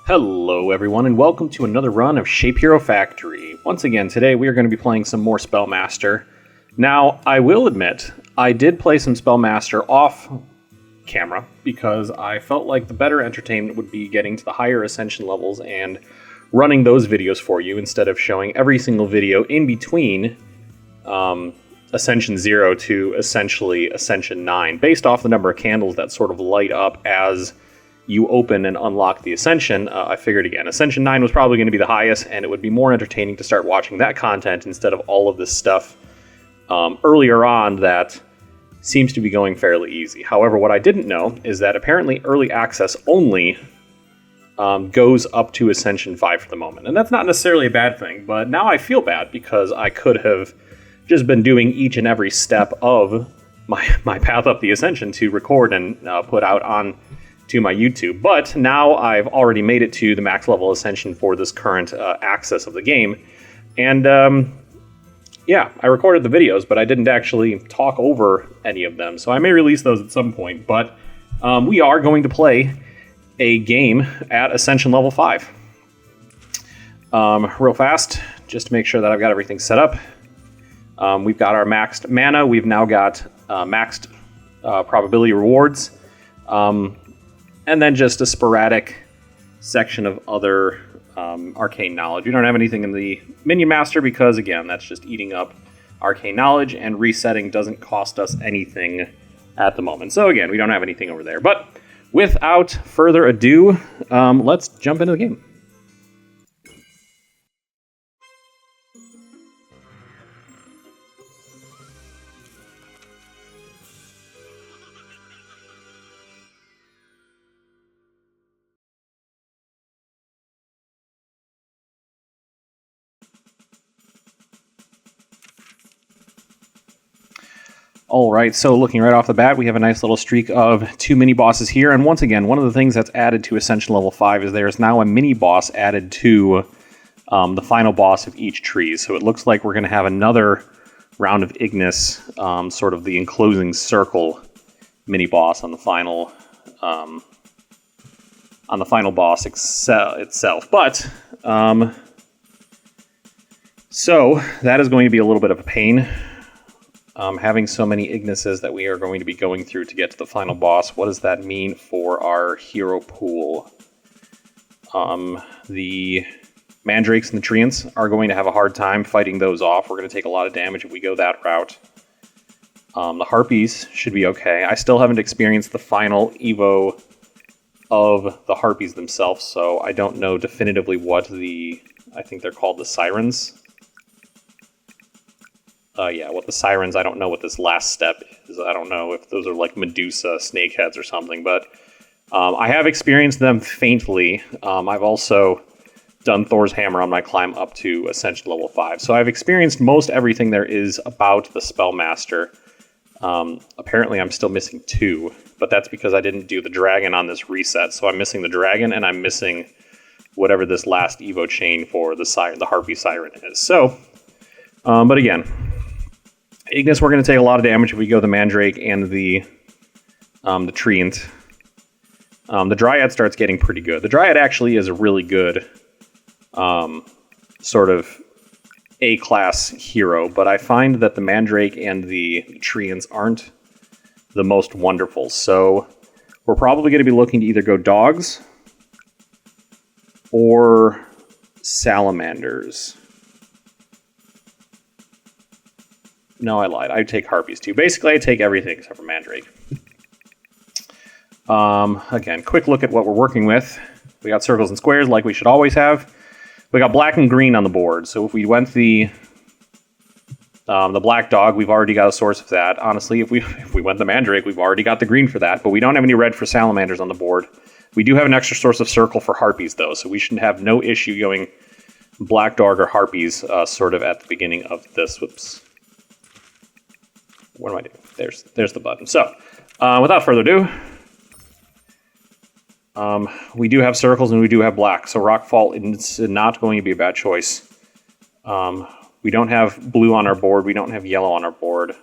Hello everyone and welcome to another run of ShapeHero Factory. Once again, today we are going to be playing some more Spellmaster. Now, I will admit, I did play some Spellmaster off camera because I felt like the better entertainment would be getting to the higher ascension levels and running those videos for you instead of showing every single video in between Ascension 0 to essentially Ascension 9, based off the number of candles that sort of light up as you open and unlock the Ascension. I figured again, Ascension 9 was probably going to be the highest, and it would be more entertaining to start watching that content instead of all of this stuff earlier on that seems to be going fairly easy. However, what I didn't know is that apparently early access only goes up to Ascension 5 for the moment. And that's not necessarily a bad thing, but now I feel bad because I could have just been doing each and every step of my path up the Ascension to record and put out on to my YouTube, but now I've already made it to the max level Ascension for this current access of the game, and yeah, I recorded the videos, but I didn't actually talk over any of them, so I may release those at some point, but we are going to play a game at Ascension level 5. Real fast, just to make sure that I've got everything set up. We've got our maxed mana, we've now got maxed probability rewards, and then just a sporadic section of other arcane knowledge. We don't have anything in the Minion Master because, again, that's just eating up arcane knowledge, and resetting doesn't cost us anything at the moment. So again, we don't have anything over there. But without further ado, let's jump into the game. Alright, so looking right off the bat, we have a nice little streak of 2 mini-bosses here, and once again, one of the things that's added to Ascension Level 5 is there is now a mini-boss added to the final boss of each tree, so it looks like we're going to have another round of Ignis, sort of the enclosing circle mini-boss on the final boss itself, but so that is going to be a little bit of a pain. Having so many Ignises that we are going to be going through to get to the final boss, what does that mean for our hero pool? The Mandrakes and the Treants are going to have a hard time fighting those off. We're going to take a lot of damage if we go that route. The Harpies should be okay. I still haven't experienced the final Evo of the Harpies themselves, so I don't know definitively what I think they're called the Sirens. Yeah, what the Sirens, I don't know what this last step is. I don't know if those are like Medusa snakeheads or something, but I have experienced them faintly. I've also done Thor's Hammer on my climb up to Ascension Level 5. So I've experienced most everything there is about the Spellmaster. Apparently I'm still missing 2, but that's because I didn't do the dragon on this reset. So I'm missing the dragon, and I'm missing whatever this last Evo chain for the Harpy Siren is. So, but again, Ignis, we're going to take a lot of damage if we go the Mandrake and the Treant. The Dryad starts getting pretty good. The Dryad actually is a really good sort of A-class hero, but I find that the Mandrake and the Treants aren't the most wonderful. So we're probably going to be looking to either go dogs or salamanders. No, I lied. I'd take Harpies too. Basically, I take everything except for Mandrake. Again, quick look at what we're working with. We got circles and squares like we should always have. We got black and green on the board. So if we went the black dog, we've already got a source of that. Honestly, if we went the Mandrake, we've already got the green for that. But we don't have any red for salamanders on the board. We do have an extra source of circle for Harpies, though. So we should have no issue going black dog or Harpies sort of at the beginning of this. Whoops. What am I doing? There's the button. So, without further ado, we do have circles and we do have black, so Rockfall is not going to be a bad choice. We don't have blue on our board, we don't have yellow on our board.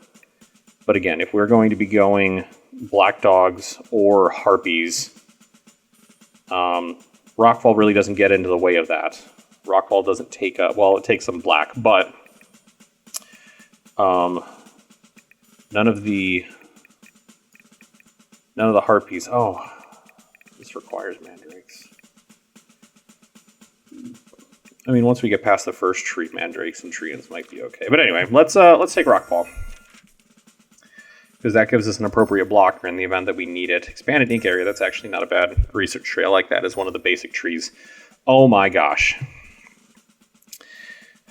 But again, if we're going to be going black dogs or harpies, Rockfall really doesn't get into the way of that. Rockfall doesn't take a... Well, it takes some black, but... None of the harpies. Oh, this requires mandrakes. I mean, once we get past the first tree, mandrakes and treants might be okay. But anyway, let's take Rockfall, because that gives us an appropriate blocker in the event that we need it. Expanded ink area. That's actually not a bad research tree. I like that as one of the basic trees. Oh my gosh.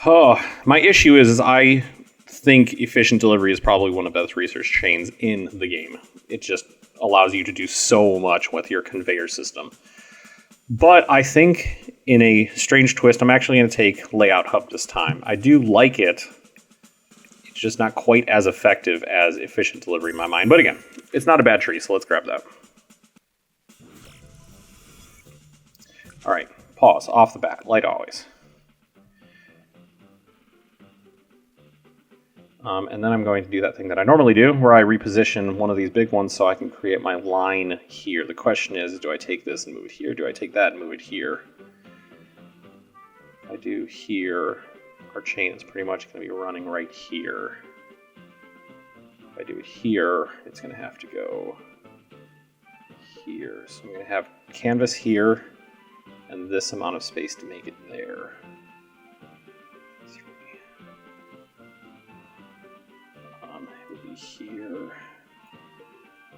Oh, my issue is I think efficient delivery is probably one of the best research chains in the game. It just allows you to do so much with your conveyor system. But I think in a strange twist, I'm actually going to take Layout Hub this time. I do like it. It's just not quite as effective as efficient delivery in my mind. But again, it's not a bad tree, so let's grab that. All right, pause, off the bat, like always. And then I'm going to do that thing that I normally do, where I reposition one of these big ones so I can create my line here. The question is, do I take this and move it here? Do I take that and move it here? If I do here, our chain is pretty much going to be running right here. If I do it here, it's going to have to go here. So I'm going to have canvas here and this amount of space to make it there. Here.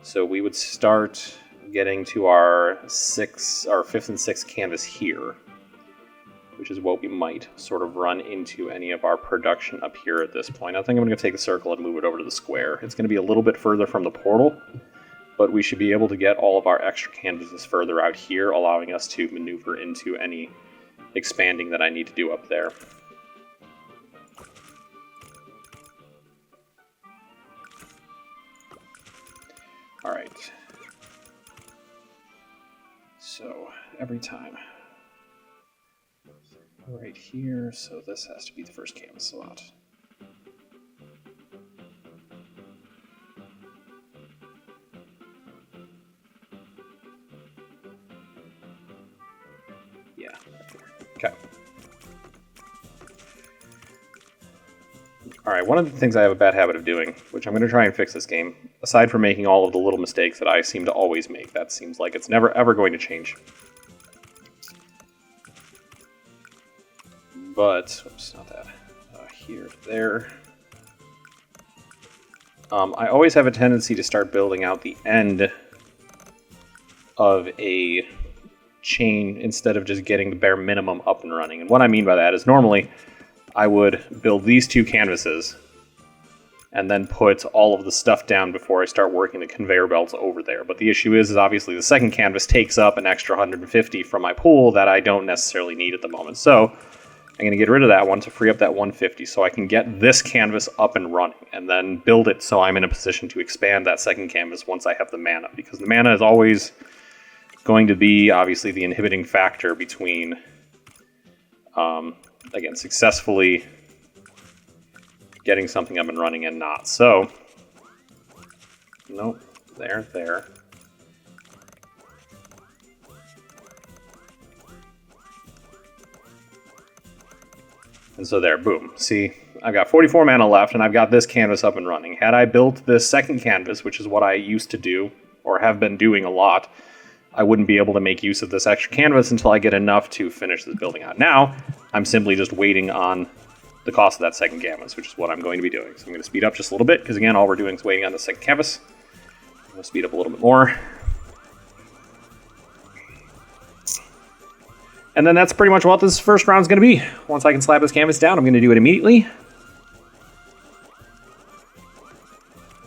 So we would start getting to our fifth and sixth canvas here, which is what we might sort of run into any of our production up here at this point. I think I'm going to take the circle and move it over to the square. It's going to be a little bit further from the portal, but we should be able to get all of our extra canvases further out here, allowing us to maneuver into any expanding that I need to do up there. All right, so every time, right here, so this has to be the first canvas slot. Yeah, okay. All right, one of the things I have a bad habit of doing, which I'm going to try and fix this game, aside from making all of the little mistakes that I seem to always make, that seems like it's never ever going to change. But, oops, not that. Here, there. I always have a tendency to start building out the end of a chain instead of just getting the bare minimum up and running. And what I mean by that is normally I would build these two canvases and then put all of the stuff down before I start working the conveyor belts over there. But the issue is obviously the second canvas takes up an extra 150 from my pool that I don't necessarily need at the moment. So I'm going to get rid of that one to free up that 150 so I can get this canvas up and running and then build it so I'm in a position to expand that second canvas once I have the mana. Because the mana is always going to be obviously the inhibiting factor between, again, successfully getting something up and running and not. So, nope, there. And so there, boom. See, I've got 44 mana left and I've got this canvas up and running. Had I built this second canvas, which is what I used to do, or have been doing a lot, I wouldn't be able to make use of this extra canvas until I get enough to finish this building out. Now, I'm simply just waiting on the cost of that second canvas, which is what I'm going to be doing. So I'm going to speed up just a little bit, because again, all we're doing is waiting on the second canvas. I'm going to speed up a little bit more. And then that's pretty much what this first round is going to be. Once I can slap this canvas down, I'm going to do it immediately.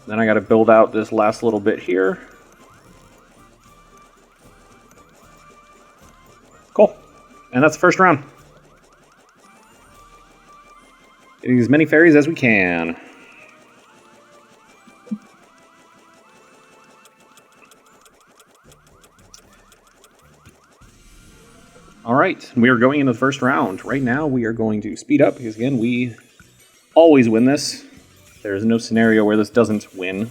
Then I got to build out this last little bit here. Cool. And that's the first round. Getting as many fairies as we can. All right, we are going into the first round. Right now, we are going to speed up because, again, we always win this. There is no scenario where this doesn't win.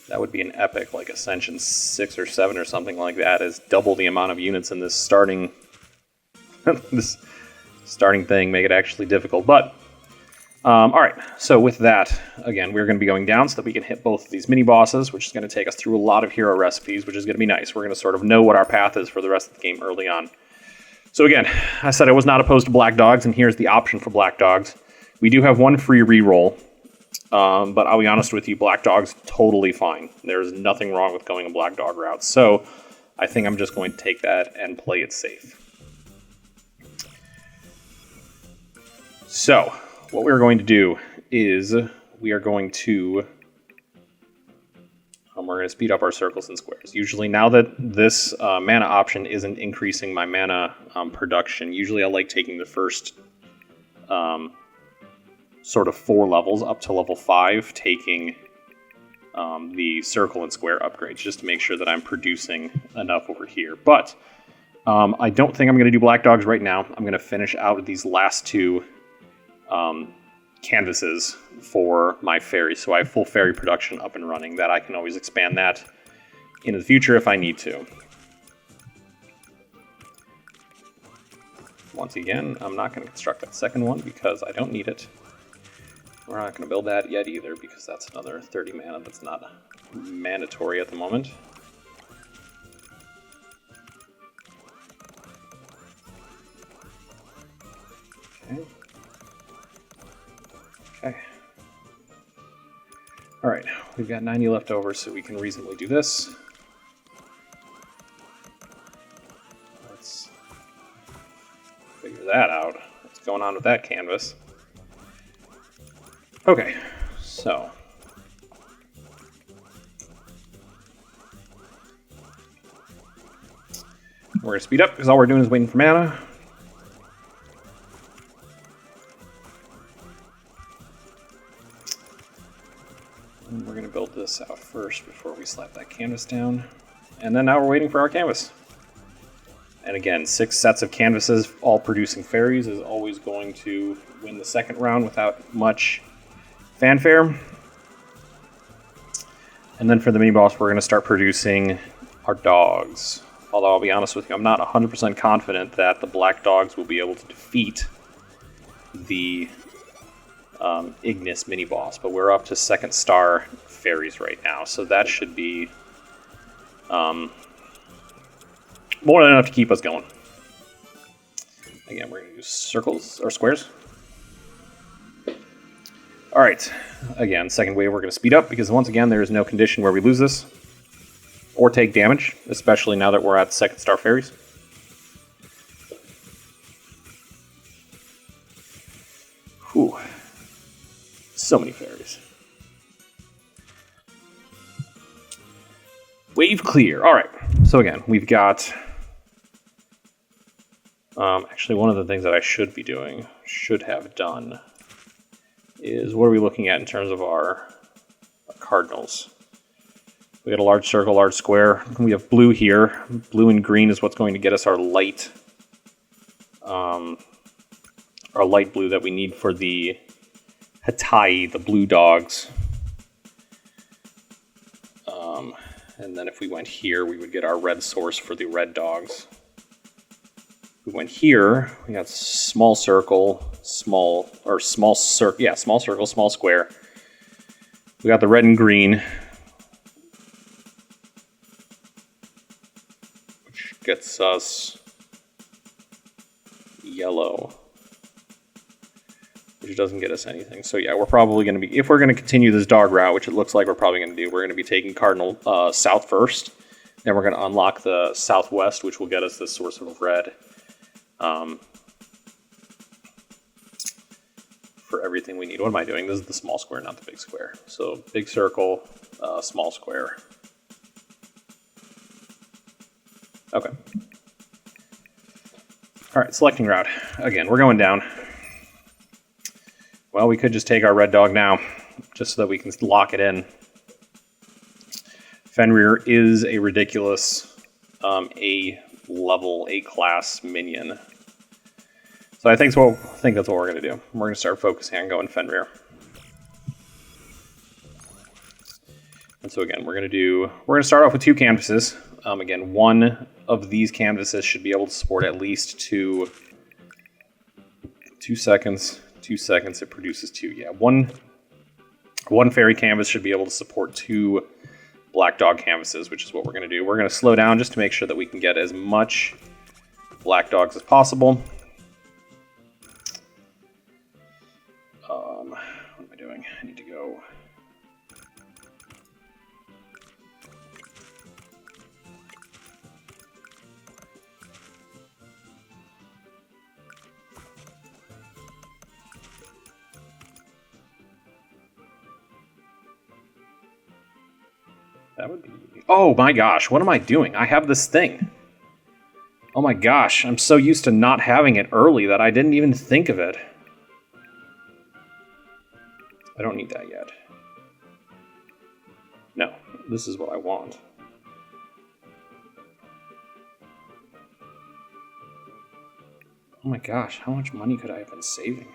That would be an epic, like Ascension 6 or 7 or something like that, is double the amount of units in this starting this starting thing, make it actually difficult. But alright, so with that, again, we're going to be going down so that we can hit both of these mini-bosses, which is going to take us through a lot of hero recipes, which is going to be nice. We're going to sort of know what our path is for the rest of the game early on. So again, I said I was not opposed to black dogs, and here's the option for black dogs. We do have one free reroll, but I'll be honest with you, black dog's totally fine. There's nothing wrong with going a black dog route, so I think I'm just going to take that and play it safe. So, what we're going to do is we are going to speed up our circles and squares. Usually, now that this mana option isn't increasing my mana production, usually I like taking the first sort of 4 levels up to level 5, taking the circle and square upgrades, just to make sure that I'm producing enough over here. But I don't think I'm going to do black dogs right now. I'm going to finish out these last 2 canvases for my fairy, so I have full fairy production up and running, that I can always expand that in the future if I need to. Once again, I'm not going to construct that second one because I don't need it. We're not going to build that yet either because that's another 30 mana that's not mandatory at the moment. Okay. Okay. Alright, we've got 90 left over, so we can reasonably do this. Let's figure that out. What's going on with that canvas? Okay, so we're going to speed up because all we're doing is waiting for mana. And we're going to build this out first before we slap that canvas down. And then now we're waiting for our canvas. And again, 6 sets of canvases, all producing fairies, is always going to win the second round without much fanfare. And then for the mini-boss, we're going to start producing our dogs. Although I'll be honest with you, I'm not 100% confident that the black dogs will be able to defeat the Ignis mini-boss. But we're up to 2nd star fairies right now, so that should be more than enough to keep us going. Again, we're going to use circles or squares. Alright, again, second wave we're going to speed up because once again there is no condition where we lose this or take damage, especially now that we're at 2nd star fairies. Whew. So many fairies. Wave clear. Alright, so again, we've got... actually, one of the things that I should have done, is what are we looking at in terms of our cardinals? We got a large circle, large square. We have blue here. Blue and green is what's going to get us our light blue that we need for the Hatai, the blue dogs. And then if we went here, we would get our red source for the red dogs. If we went here, we got small circle, small circle, small square. We got the red and green, which gets us yellow, which doesn't get us anything. So yeah, we're probably going to be, if we're going to continue this dog route, which it looks like we're probably going to do, we're going to be taking cardinal south first. Then we're going to unlock the southwest, which will get us this source of red. For everything we need. What am I doing? This is the small square, not the big square. So big circle, small square. Okay. All right, selecting route. Again, we're going down. Well, we could just take our red dog now, just so that we can lock it in. Fenrir is a ridiculous A-level, A-class minion. So I think that's what we're going to do. We're going to start focusing on going Fenrir. And so again, we're gonna start off with 2 canvases. Again, one of these canvases should be able to support at least 2 seconds. 2 seconds, it produces 2. Yeah, one fairy canvas should be able to support 2 black dog canvases, which is what we're going to do. We're going to slow down just to make sure that we can get as much black dogs as possible. What am I doing? I need to go. That would be... Oh my gosh, what am I doing? I have this thing. Oh my gosh, I'm so used to not having it early that I didn't even think of it. I don't need that yet. No, this is what I want. Oh my gosh, how much money could I have been saving?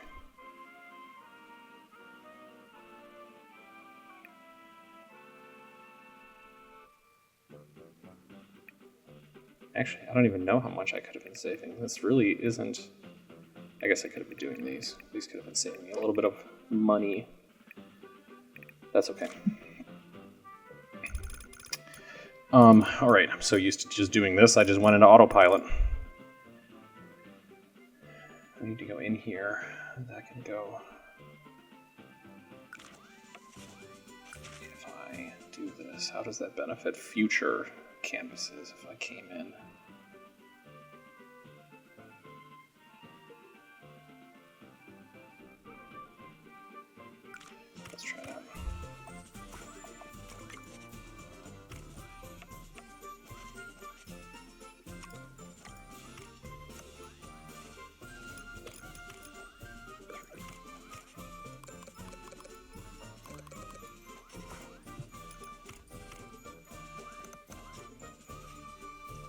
Actually, I don't even know how much I could have been saving. This really isn't... I guess I could have been doing these. These could have been saving me a little bit of money. That's okay. Alright, I'm so used to just doing this, I just went into autopilot. I need to go in here. That can go... If I do this, how does that benefit future canvases if I came in? Let's try that.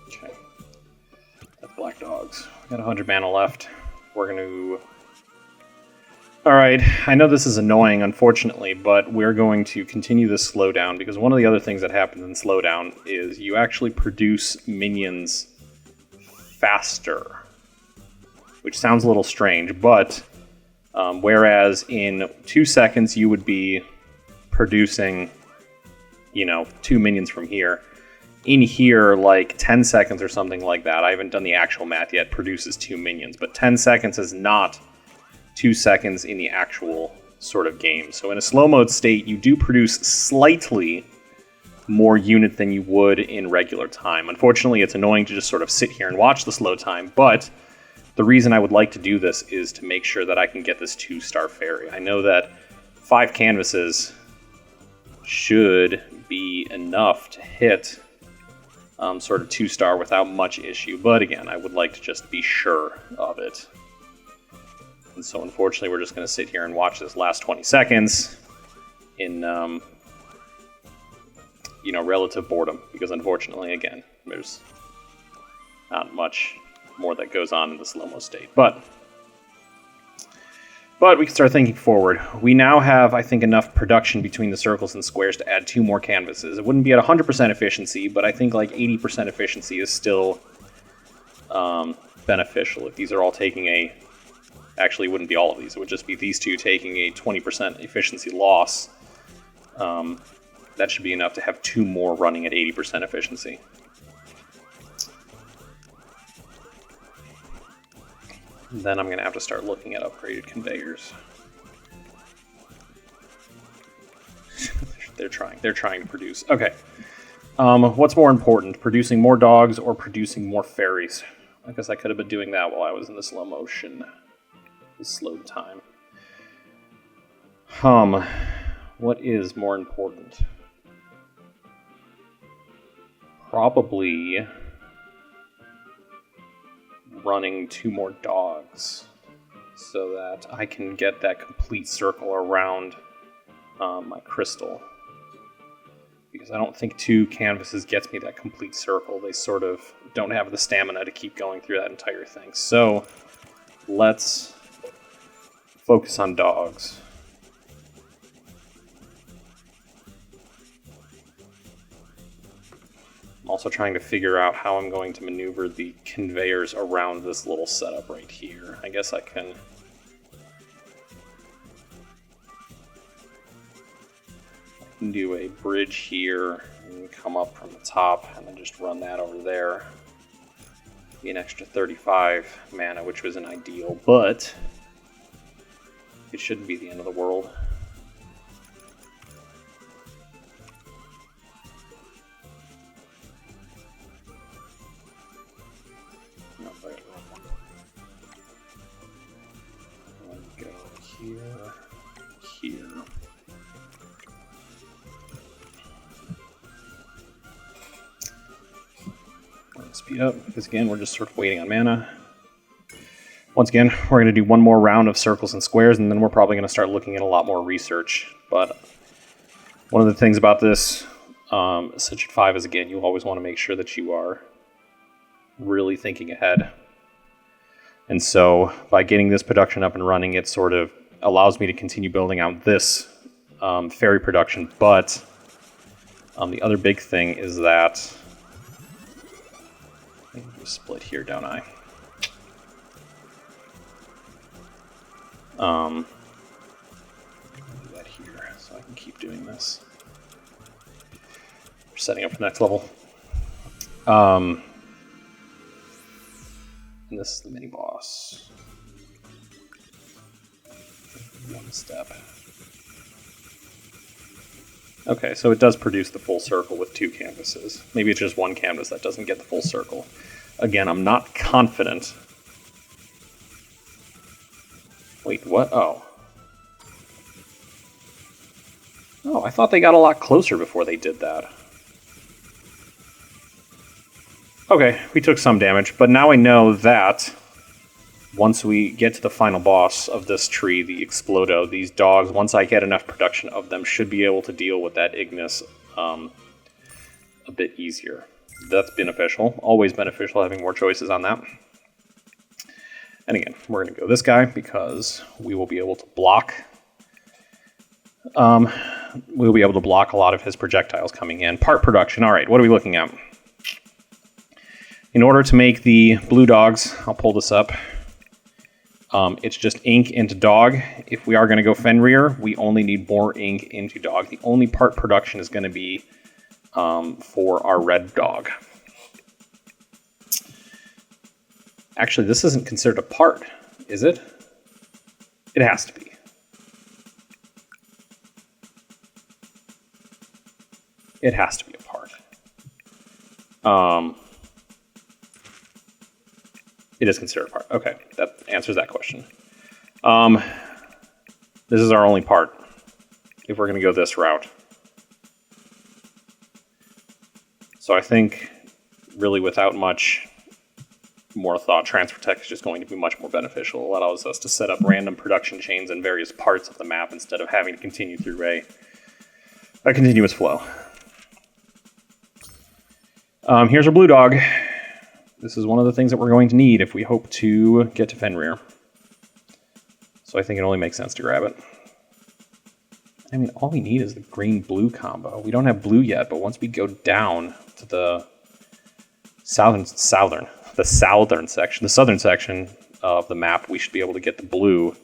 Okay. That's black dogs. We got 100 mana left. We're going to... Alright, I know this is annoying, unfortunately, but we're going to continue this slowdown, because one of the other things that happens in slowdown is you actually produce minions faster. Which sounds a little strange, but whereas in 2 seconds you would be producing, 2 minions from here, in here, like 10 seconds or something like that, I haven't done the actual math yet, produces 2 minions, but 10 seconds is not 2 seconds in the actual sort of game. So in a slow mode state, you do produce slightly more unit than you would in regular time. Unfortunately, it's annoying to just sort of sit here and watch the slow time, but the reason I would like to do this is to make sure that I can get this 2-star fairy. I know that 5 canvases should be enough to hit sort of 2-star without much issue, but again, I would like to just be sure of it. And so unfortunately, we're just going to sit here and watch this last 20 seconds in, relative boredom. Because unfortunately, again, there's not much more that goes on in the slow-mo state. But we can start thinking forward. We now have, I think, enough production between the circles and squares to add 2 more canvases. It wouldn't be at 100% efficiency, but I think like 80% efficiency is still beneficial. If these are all taking a... Actually, it wouldn't be all of these. It would just be these 2 taking a 20% efficiency loss. That should be enough to have 2 more running at 80% efficiency. Then I'm going to have to start looking at upgraded conveyors. They're trying to produce. Okay. What's more important, producing more dogs or producing more fairies? I guess I could have been doing that while I was in the slow motion. The slow time. What is more important? Probably running 2 more dogs so that I can get that complete circle around my crystal. Because I don't think 2 canvases gets me that complete circle. They sort of don't have the stamina to keep going through that entire thing. So let's focus on dogs. I'm also trying to figure out how I'm going to maneuver the conveyors around this little setup right here. I guess I can do a bridge here and come up from the top and then just run that over there. Be an extra 35 mana, which wasn't ideal, but it shouldn't be the end of the world. Go here, here. Speed up, because again, we're just sort of waiting on mana. Once again, we're going to do one more round of circles and squares, and then we're probably going to start looking at a lot more research. But one of the things about this Ascension 5 is, again, you always want to make sure that you are really thinking ahead. And so by getting this production up and running, it sort of allows me to continue building out this fairy production. But the other big thing is that I think we split here, don't I? Do that here so I can keep doing this. We're setting up for the next level. And this is the mini boss. One step. Okay, so it does produce the full circle with 2 canvases. Maybe it's just 1 canvas that doesn't get the full circle. Again, I'm not confident. Wait, what? Oh. Oh, I thought they got a lot closer before they did that. Okay, we took some damage, but now I know that once we get to the final boss of this tree, the Explodo, these dogs, once I get enough production of them, should be able to deal with that Ignis a bit easier. That's beneficial. Always beneficial having more choices on that. And again, we're going to go this guy because we will be able to block. We'll be able to block a lot of his projectiles coming in. Part production. All right, what are we looking at? In order to make the blue dogs, I'll pull this up. It's just ink into dog. If we are going to go Fenrir, we only need more ink into dog. The only part production is going to be for our red dog. Actually, this isn't considered a part, is it? It has to be. It has to be a part. It is considered a part. Okay, that answers that question. This is our only part, if we're going to go this route. So I think, really without much more thought, transfer tech is just going to be much more beneficial. It allows us to set up random production chains in various parts of the map instead of having to continue through a continuous flow. Here's our blue dog. This is one of the things that we're going to need if we hope to get to Fenrir. So I think it only makes sense to grab it. I mean, all we need is the green-blue combo. We don't have blue yet, but once we go down to the southern section of the map, we should be able to get the blue.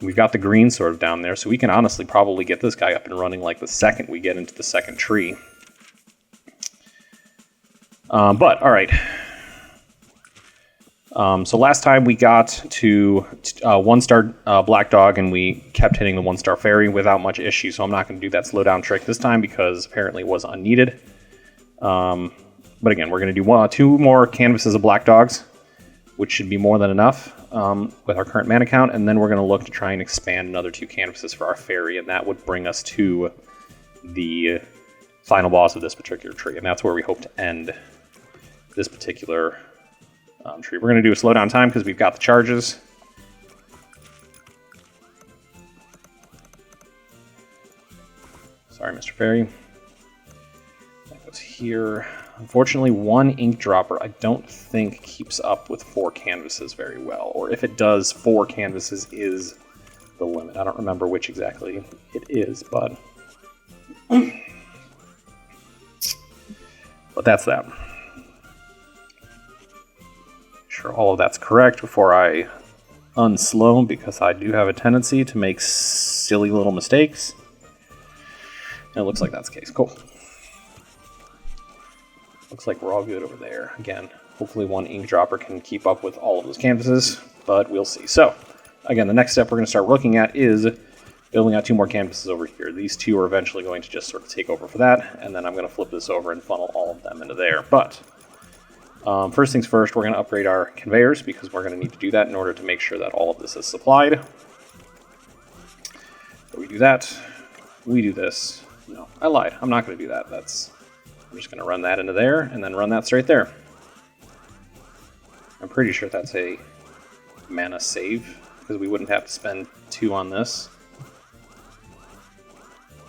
We've got the green sort of down there, so we can honestly probably get this guy up and running like the second we get into the second tree. But, all right. So last time we got to 1-star Black Dog, and we kept hitting the 1-star Fairy without much issue, so I'm not going to do that slowdown trick this time because apparently it was unneeded. But again, we're going to do 2 more canvases of Black Dogs, which should be more than enough with our current mana count, and then we're going to look to try and expand another 2 canvases for our Fairy, and that would bring us to the final boss of this particular tree, and that's where we hope to end this particular tree. We're going to do a slowdown time because we've got the charges. Sorry, Mr. Fairy. That goes here. Unfortunately, 1 ink dropper I don't think keeps up with 4 canvases very well. Or if it does, 4 canvases is the limit. I don't remember which exactly it is, but But that's that. Sure, all of that's correct before I unslow, because I do have a tendency to make silly little mistakes. And it looks like that's the case. Cool. Looks like we're all good over there. Again, hopefully one ink dropper can keep up with all of those canvases, but we'll see. So, again, the next step we're going to start looking at is building out 2 more canvases over here. These 2 are eventually going to just sort of take over for that, and then I'm going to flip this over and funnel all of them into there. But first things first, we're going to upgrade our conveyors, because we're going to need to do that in order to make sure that all of this is supplied. So we do that. We do this. No, I lied. I'm not going to do that. I'm just going to run that into there, and then run that straight there. I'm pretty sure that's a mana save, because we wouldn't have to spend 2 on this.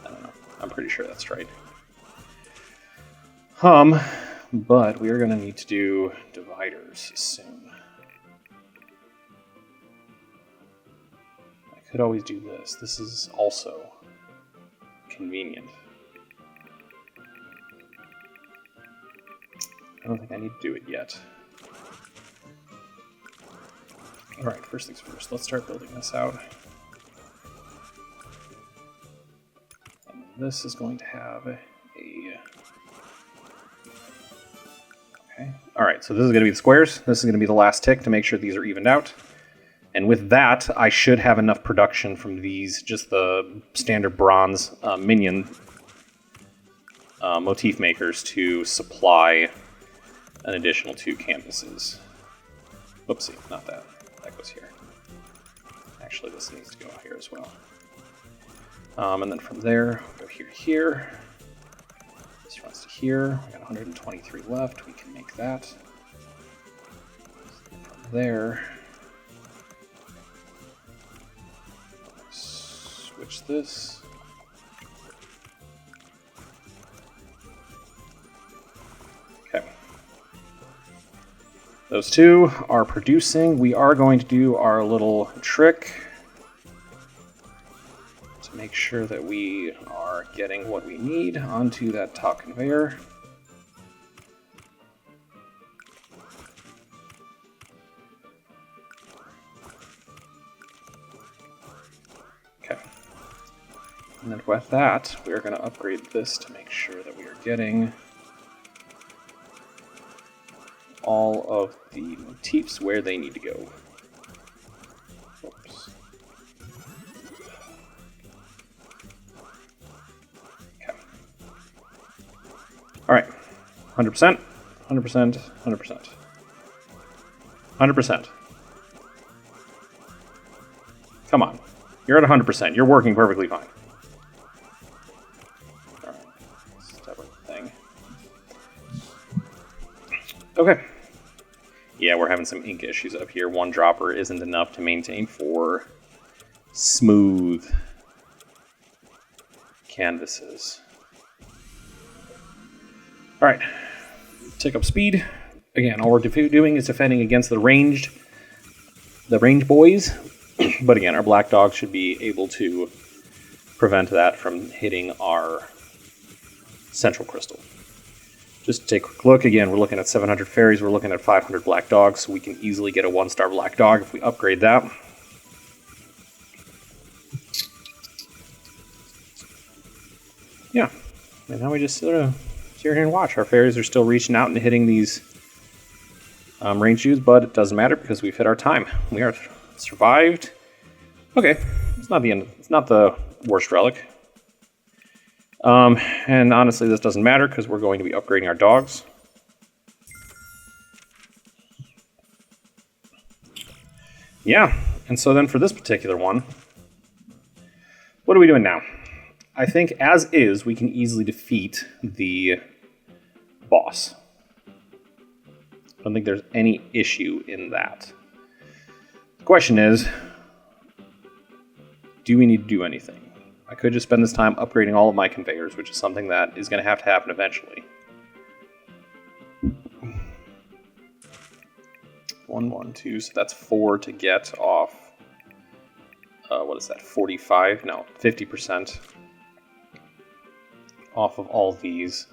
I don't know. I'm pretty sure that's right. But we are going to need to do dividers soon. I could always do this. This is also convenient. I don't think I need to do it yet. Alright, first things first, let's start building this out. And this is going to have a... Okay. Alright, so this is going to be the squares. This is going to be the last tick to make sure these are evened out. And with that, I should have enough production from these, just the standard bronze minion motif makers, to supply an additional 2 canvases. Whoopsie, not that. That goes here. Actually, this needs to go here as well. And then from there, go here to here. This runs to here. We got 123 left. We can make that. From there, switch this. Okay. Those 2 are producing. We are going to do our little trick to make sure that we are getting what we need onto that top conveyor. Okay. And then with that, we're going to upgrade this to make sure that we are getting all of the motifs where they need to go. Oops. Okay. Alright. 100%, 100%, 100%. 100%. Come on. You're at 100%. You're working perfectly fine. Alright. Step with the thing. Okay. Yeah, we're having some ink issues up here. 1 dropper isn't enough to maintain 4 smooth canvases. Alright, tick up speed. Again, all we're doing is defending against the ranged boys. But again, our black dog should be able to prevent that from hitting our central crystal. Just to take a quick look, again, we're looking at 700 fairies, we're looking at 500 black dogs, so we can easily get a 1-star black dog if we upgrade that. Yeah, and now we just sort of sit here and watch. Our fairies are still reaching out and hitting these ranged dudes, but it doesn't matter because we've hit our time. We are survived. Okay, it's not the end. It's not the worst relic. And honestly, this doesn't matter because we're going to be upgrading our dogs. Yeah, and so then for this particular one, what are we doing now? I think as is, we can easily defeat the boss. I don't think there's any issue in that. The question is, do we need to do anything? I could just spend this time upgrading all of my conveyors, which is something that is going to have to happen eventually. 1, 1, 2, so that's 4 to get off, what is that, 45? No, 50% off of all these.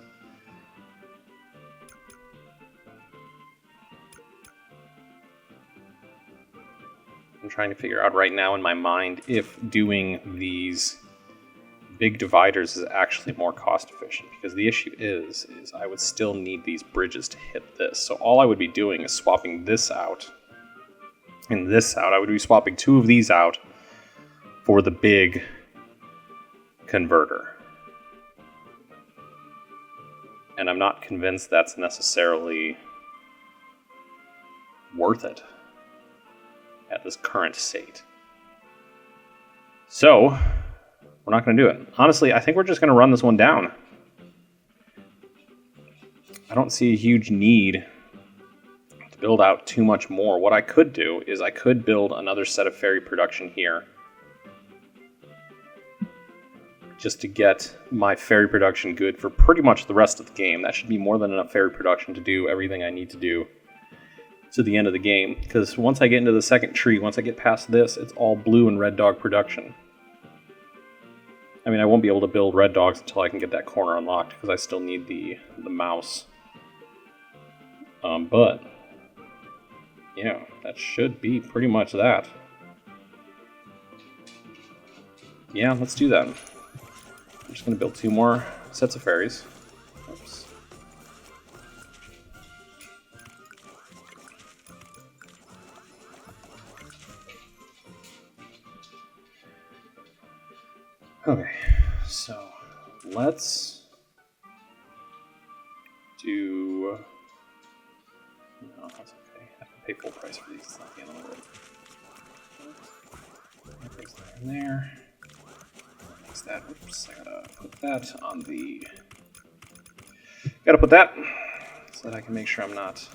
I'm trying to figure out right now in my mind if doing these big dividers is actually more cost efficient, because the issue is I would still need these bridges to hit this. So all I would be doing is swapping this out and this out. I would be swapping 2 of these out for the big converter. And I'm not convinced that's necessarily worth it at this current state. So, we're not going to do it. Honestly, I think we're just going to run this one down. I don't see a huge need to build out too much more. What I could do is I could build another set of fairy production here, just to get my fairy production good for pretty much the rest of the game. That should be more than enough fairy production to do everything I need to do to the end of the game. Because once I get into the second tree, once I get past this, it's all blue and red dog production. I mean, I won't be able to build red dogs until I can get that corner unlocked, because I still need the mouse. But, yeah, that should be pretty much that. Yeah, let's do that. I'm just going to build 2 more sets of fairies. Oops. Okay, so let's do... No, that's okay. I can pay full price for these. It's not the end of the world. There's that in there. That. Oops, I gotta put that on the... Gotta put that so that I can make sure I'm not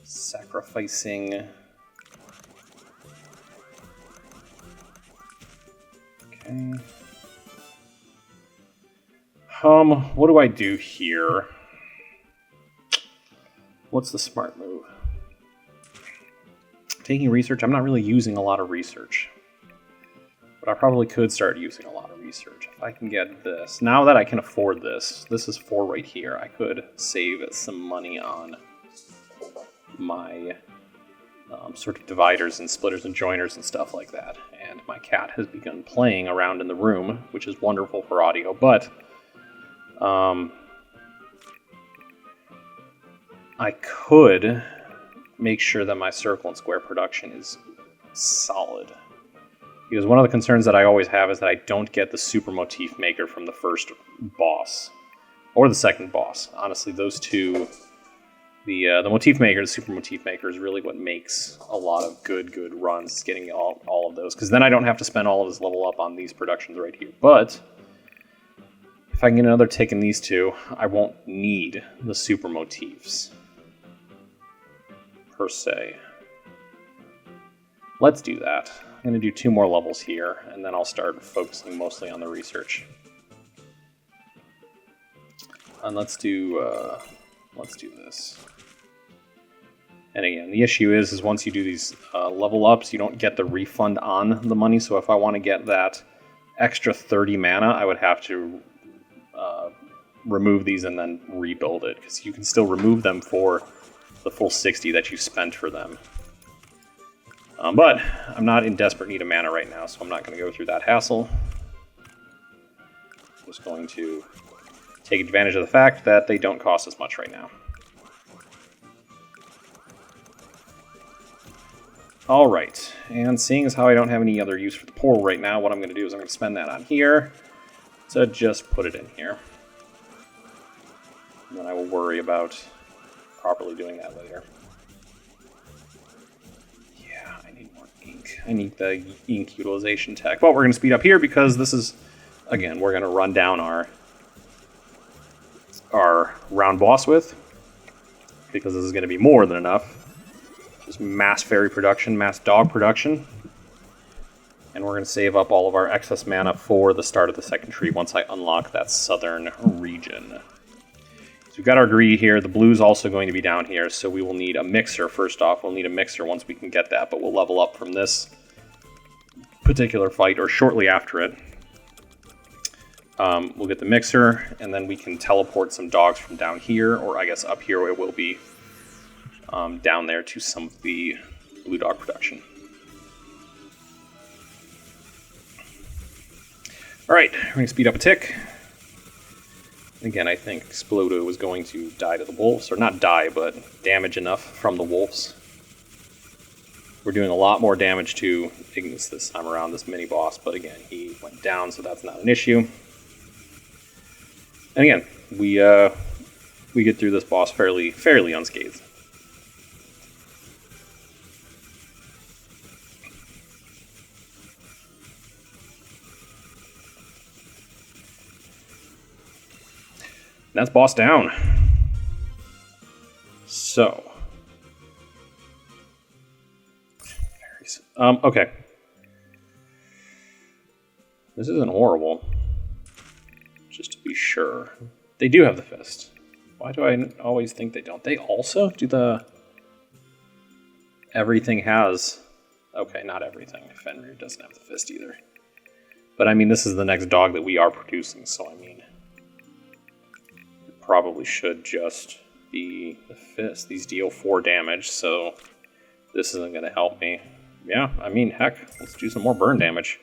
sacrificing... Okay. What do I do here? What's the smart move? Taking research? I'm not really using a lot of research. But I probably could start using a lot of research if I can get this. Now that I can afford this, this is 4 right here, I could save some money on my sort of dividers and splitters and joiners and stuff like that. And my cat has begun playing around in the room, which is wonderful for audio, but I could make sure that my circle and square production is solid. Because one of the concerns that I always have is that I don't get the super motif maker from the first boss. Or the second boss. Honestly, those two, the motif maker, the super motif maker, is really what makes a lot of good runs, getting all of those. Because then I don't have to spend all of this level up on these productions right here. But if I can get another tick in these 2, I won't need the super motifs, per se. Let's do that. I'm going to do 2 more levels here, and then I'll start focusing mostly on the research. And let's do this. And again, the issue is once you do these level ups, you don't get the refund on the money. So if I want to get that extra 30 mana, I would have to remove these and then rebuild it, because you can still remove them for the full 60 that you spent for them. But I'm not in desperate need of mana right now, so I'm not going to go through that hassle. I'm just going to take advantage of the fact that they don't cost as much right now. Alright, and seeing as how I don't have any other use for the portal right now, what I'm going to do is I'm going to spend that on here to just put it in here. And then I will worry about properly doing that later. I need the ink utilization tech. But we're going to speed up here because this is, again, we're going to run down our round boss with, because this is going to be more than enough. Just mass fairy production, mass dog production. And we're going to save up all of our excess mana for the start of the second tree once I unlock that southern region. So we've got our green here. The blue's also going to be down here, so we will need a mixer first off. We'll need a mixer once we can get that, but we'll level up from this particular fight, or shortly after it. We'll get the mixer, and then we can teleport some dogs from down here, or I guess up here it will be down there to some of the blue dog production. Alright, we're going to speed up a tick. Again, I think Explodo is going to die to the wolves. Or not die, but damage enough from the wolves. We're doing a lot more damage to Ignis this time around, this mini-boss. But again, he went down, so that's not an issue. And again, we get through this boss fairly unscathed. That's boss down. So. Okay. This isn't horrible. Just to be sure. They do have the fist. Why do I always think they don't? They also do the... Everything has... Okay, not everything. Fenrir doesn't have the fist either. But I mean, this is the next dog that we are producing, so I mean... Probably should just be the fist. These deal 4 damage, so this isn't going to help me. Yeah, I mean, heck, let's do some more burn damage.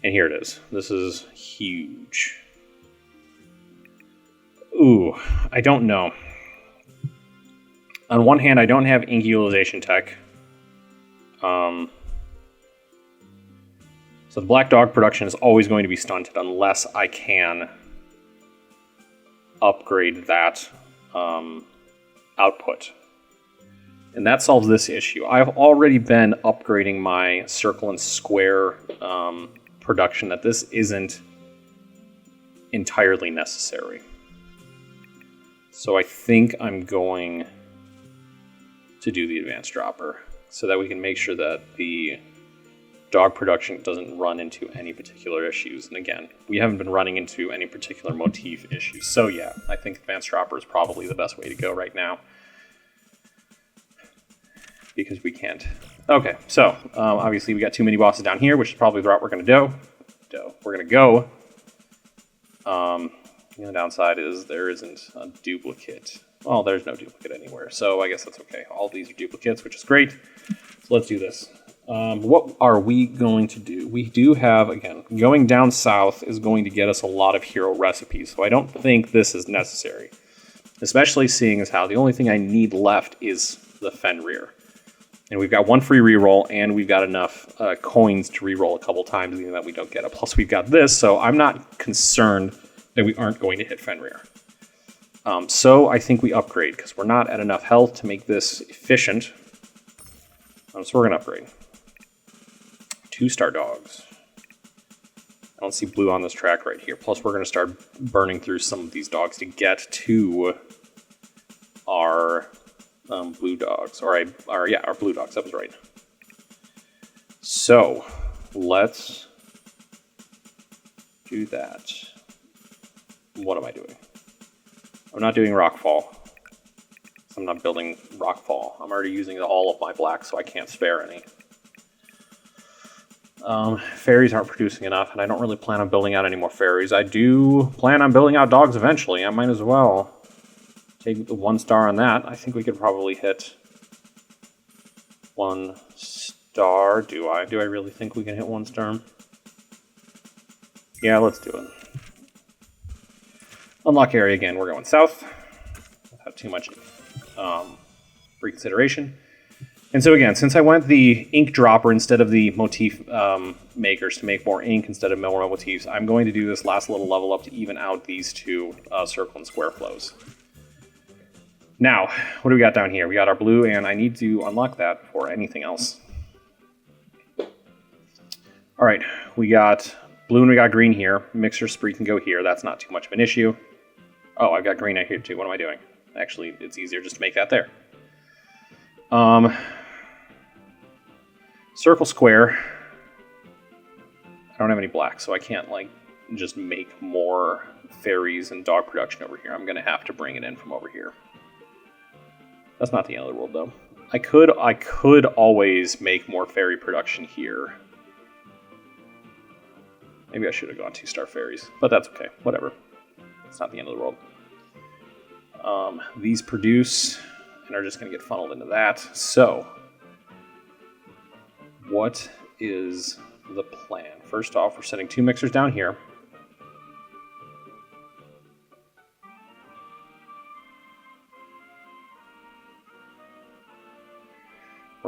And here it is. This is huge. Ooh, I don't know. On one hand, I don't have ink utilization tech. So the black dog production is always going to be stunted unless I can upgrade that output. And that solves this issue. I've already been upgrading my circle and square production, that this isn't entirely necessary. So I think I'm going to do the advanced dropper so that we can make sure that the dog production doesn't run into any particular issues. And again, we haven't been running into any particular motif issues. So yeah, I think advanced dropper is probably the best way to go right now. Because we can't. Okay, so obviously we got 2 mini bosses down here, which is probably the route we're going to do. We're going to go. The downside is there isn't a duplicate. Well, there's no duplicate anywhere, so I guess that's okay. All these are duplicates, which is great. So let's do this. What are we going to do? We do have, again, going down south is going to get us a lot of hero recipes, so I don't think this is necessary. Especially seeing as how the only thing I need left is the Fenrir. And we've got 1 free reroll, and we've got enough coins to reroll a couple times, even that we don't get it. Plus we've got this, so I'm not concerned that we aren't going to hit Fenrir. So I think we upgrade, because we're not at enough health to make this efficient. So we're going to upgrade. 2-star dogs. I don't see blue on this track right here. Plus, we're going to start burning through some of these dogs to get to our blue dogs. Our blue dogs. That was right. So, let's do that. What am I doing? I'm not doing Rockfall. I'm not building Rockfall. I'm already using all of my black, so I can't spare any. Fairies aren't producing enough, and I don't really plan on building out any more fairies. I do plan on building out dogs eventually. I might as well take the 1 star on that. I think we could probably hit 1 star. Do I really think we can hit 1 star? Yeah, let's do it. Unlock area again. We're going south without too much reconsideration. And so again, since I went the ink dropper instead of the motif makers to make more ink instead of more motifs, I'm going to do this last little level up to even out these 2 circle and square flows. Now, what do we got down here? We got our blue, and I need to unlock that for anything else. All right, we got blue and we got green here. Mixer spree can go here. That's not too much of an issue. Oh, I've got green out here too. What am I doing? Actually, it's easier just to make that there. Circle square. I don't have any black, so I can't like just make more fairies and dog production over here. I'm gonna have to bring it in from over here. That's not the end of the world though. I could always make more fairy production here. Maybe I should have gone 2-star fairies, but that's okay. Whatever. It's not the end of the world. These produce and are just going to get funneled into that. So, what is the plan? First off, we're setting 2 mixers down here.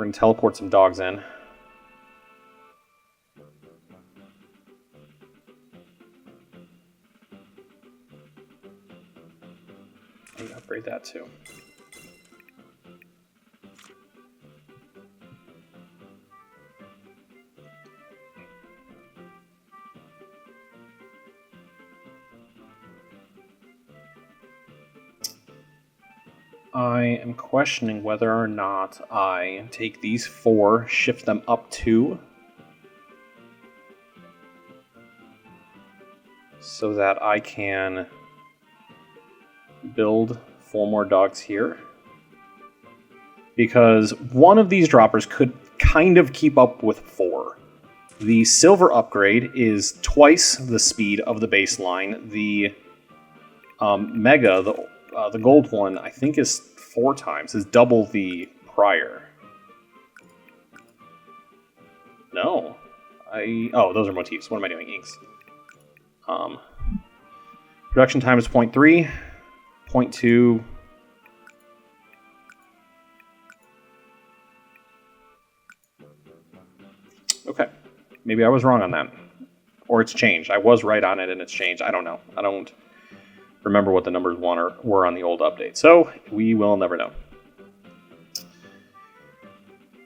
We're going to teleport some dogs in. And upgrade that too. I am questioning whether or not I take these 4, shift them up 2, so that I can build 4 more dogs here. Because one of these droppers could kind of keep up with 4. The silver upgrade is twice the speed of the baseline. The mega, the gold one, I think is 4 times, is double the prior. No. Oh, those are motifs. What am I doing? Inks. Production time is 0.3, 0.2. Okay. Maybe I was wrong on that. Or it's changed. I was right on it and it's changed. I don't know. I don't remember what the numbers were on the old update. So we will never know.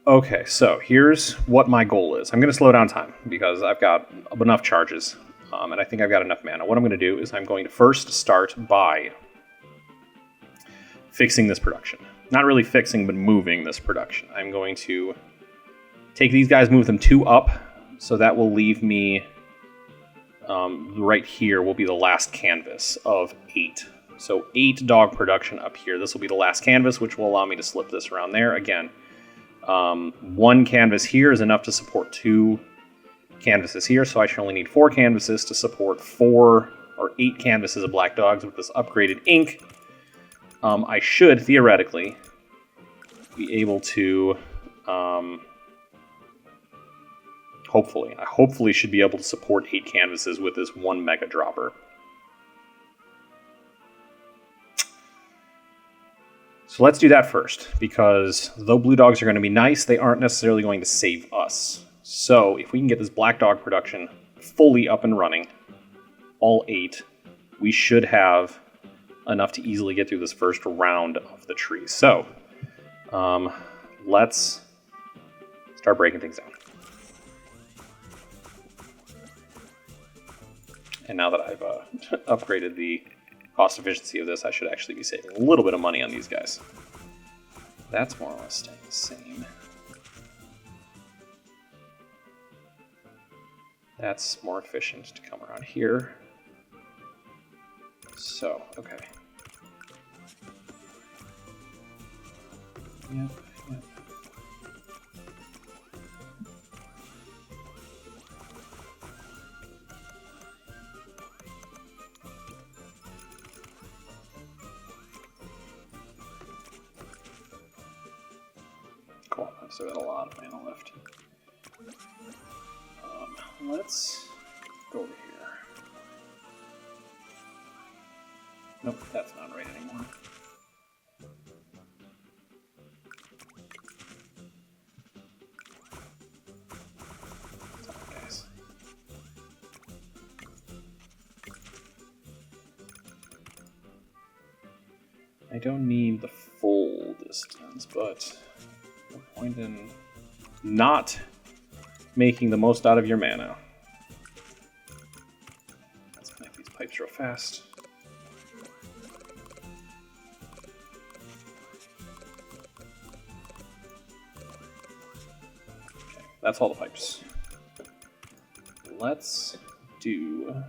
Okay, so here's what my goal is. I'm going to slow down time because I've got enough charges. And I think I've got enough mana. What I'm going to do is I'm going to first start by fixing this production. Not really fixing, but moving this production. I'm going to take these guys, move them 2 up. So that will leave me right here will be the last canvas of 8. So 8 dog production up here. This will be the last canvas, which will allow me to slip this around there. Again, 1 canvas here is enough to support 2 canvases here, so I should only need 4 canvases to support 4 or 8 canvases of black dogs with this upgraded ink. I should, theoretically, be able to... I hopefully should be able to support 8 canvases with this 1 mega dropper. So let's do that first, because though blue dogs are going to be nice, they aren't necessarily going to save us. So if we can get this black dog production fully up and running, all 8, we should have enough to easily get through this first round of the tree. So let's start breaking things down. And now that I've upgraded the cost efficiency of this, I should actually be saving a little bit of money on these guys. That's more or less staying the same. That's more efficient to come around here. So, okay. Yep. Cool, I've still got a lot of mana left. Let's go over here. Nope, that's not right anymore. Sorry, guys. I don't need the full distance, but no point in not making the most out of your mana. Let's connect these pipes real fast. Okay, that's all the pipes. Let's do...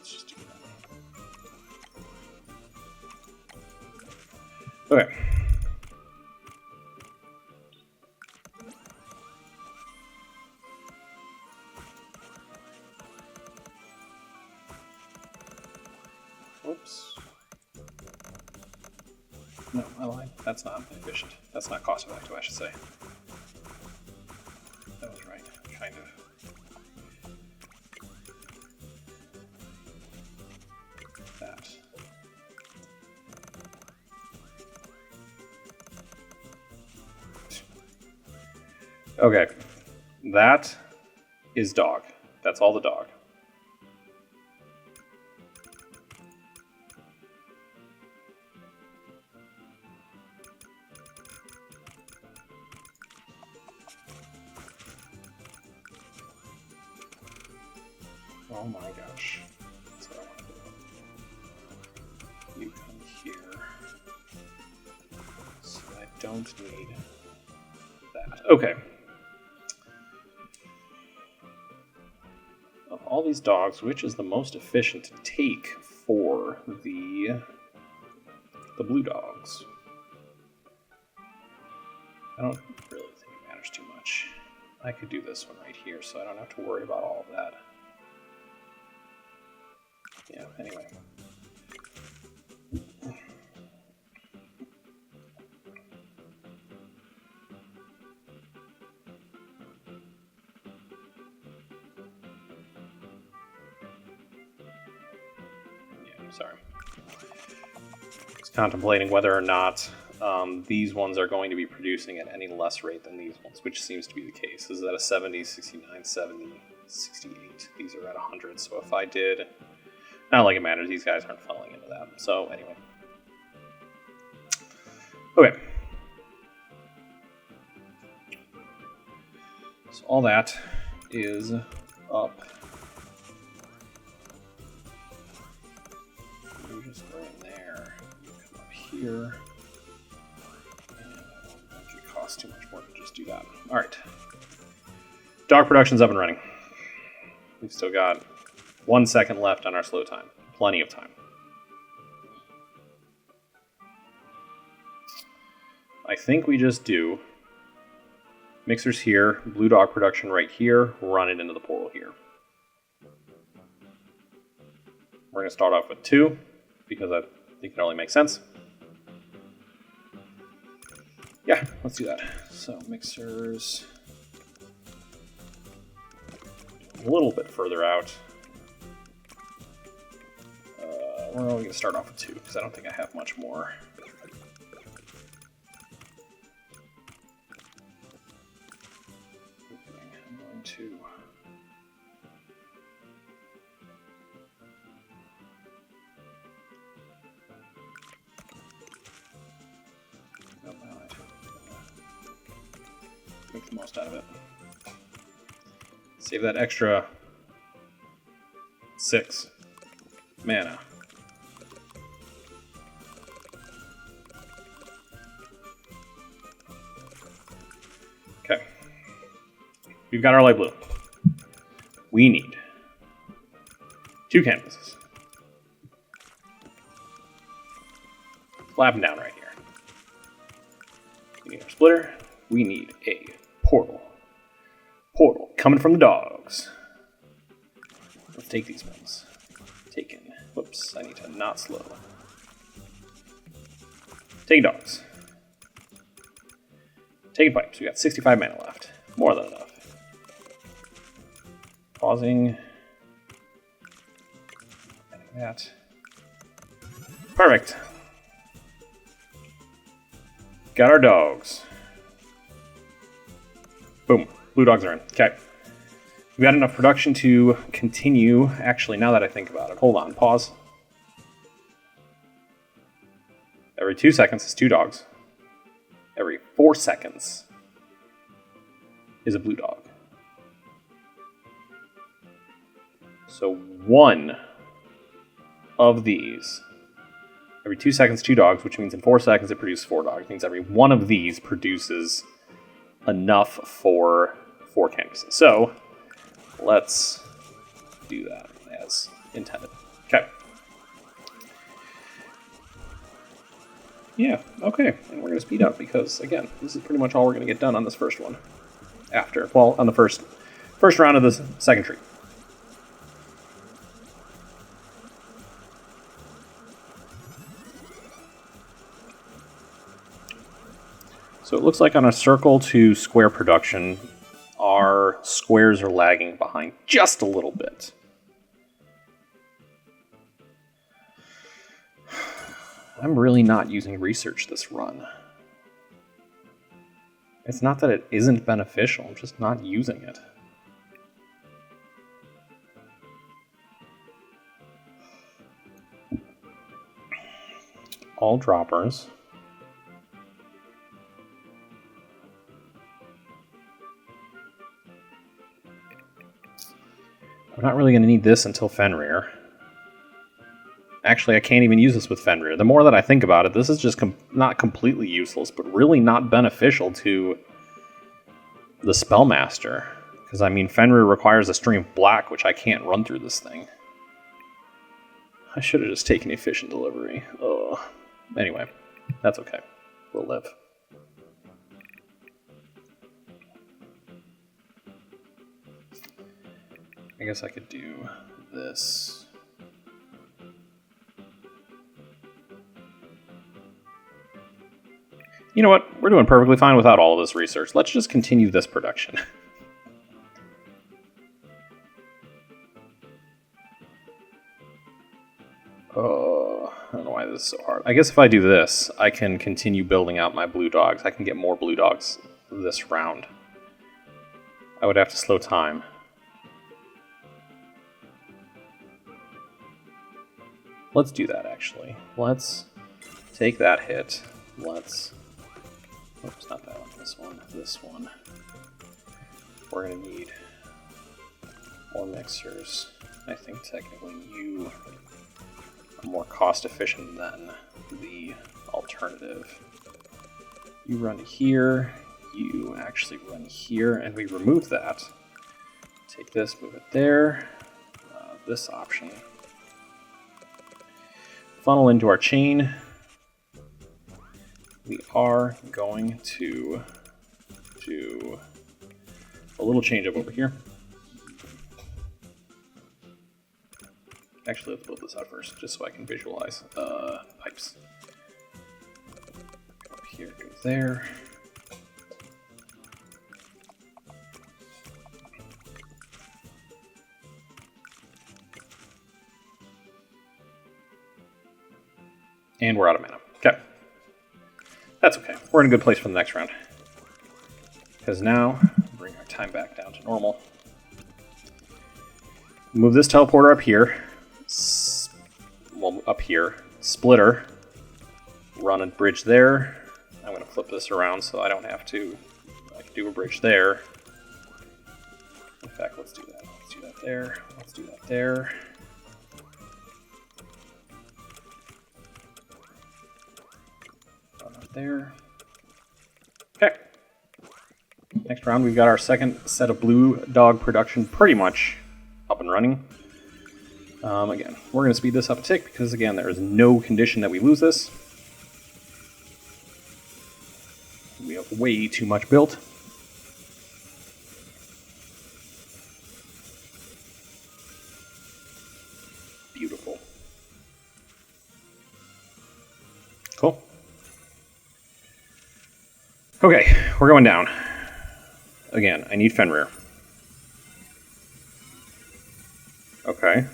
just do that. Okay. Whoops. No, I lied. That's not efficient. That's not cost effective, I should say. kind of. That. Okay, that is dog. That's all the dog. Oh my gosh. That's what I want to do. You come here. So I don't need that. Okay. Of all these dogs, which is the most efficient to take for the blue dogs? I don't really think it matters too much. I could do this one right here, so I don't have to worry about all of that. Yeah, anyway. Yeah, sorry. I was contemplating whether or not these ones are going to be producing at any less rate than these ones, which seems to be the case. This is at a 70, 69, 70, 68. These are at 100, so if I did... Not like it matters, these guys aren't falling into that. So, anyway. Okay. So, all that is up. You just go in there. You come up here. And I don't think it costs too much more to just do that. Alright. Dog production's up and running. We've still got 1 second left on our slow time. Plenty of time. I think we just do mixers here, blue dog production right here, run it into the portal here. We're going to start off with 2, because I think it only makes sense. Yeah, let's do that. So mixers a little bit further out. We're only going to start off with 2, because I don't think I have much more. I'm going to... Make the most out of it. Save that extra 6 mana. Okay. We've got our light blue. We need 2 canvases. Slap them down right here. We need our splitter. We need a portal. Portal coming from the dogs. Let's take these ones. Taken. Whoops, I need to not slow. Taking dogs. Taking pipes. We got 65 mana left. More than enough. Pausing. Adding that. Perfect. Got our dogs. Boom. Blue dogs are in. Okay. We got enough production to continue. Actually, now that I think about it, hold on. Pause. Every 2 seconds is 2 dogs. Every 4 seconds is a blue dog. So 1 of these, every 2 seconds, 2 dogs, which means in 4 seconds it produces 4 dogs. It means every 1 of these produces enough for 4 canvases. So let's do that as intended. Okay. Yeah, okay. And we're going to speed up because, again, this is pretty much all we're going to get done on this first one. After, well, on the first round of this second tree. So it looks like on a circle to square production, our our squares are lagging behind just a little bit. I'm really not using research this run. It's not that it isn't beneficial, I'm just not using it. All droppers. I'm not really going to need this until Fenrir. Actually, I can't even use this with Fenrir. The more that I think about it, this is just not completely useless, but really not beneficial to the Spellmaster. Because, I mean, Fenrir requires a stream of black, which I can't run through this thing. I should have just taken efficient delivery. Ugh. Anyway, that's okay. We'll live. I guess I could do this. You know what? We're doing perfectly fine without all of this research. Let's just continue this production. Oh, I don't know why this is so hard. I guess if I do this, I can continue building out my blue dogs. I can get more blue dogs this round. I would have to slow time. Let's do that, actually. Let's take that hit. Let's... Oops, not that one. This one. This one. We're going to need more mixers. I think technically you are more cost efficient than the alternative. You run here. You actually run here, and we remove that. Take this, move it there. This option. Funnel into our chain. We are going to do a little change up over here. Actually, let's build this out first, just so I can visualize pipes. Go here, go there. And we're out of mana. Okay. That's okay. We're in a good place for the next round. Because now, bring our time back down to normal. Move this teleporter up here. Well, up here. Splitter. Run a bridge there. I'm going to flip this around so I don't have to. I can do a bridge there. In fact, let's do that. Let's do that there. Let's do that there. There. Okay. Next round, we've got our second set of blue dog production pretty much up and running. Again, we're going to speed this up a tick because, again, there is no condition that we lose this. We have way too much built. Beautiful. Cool. Okay, we're going down. Again, I need Fenrir. Okay.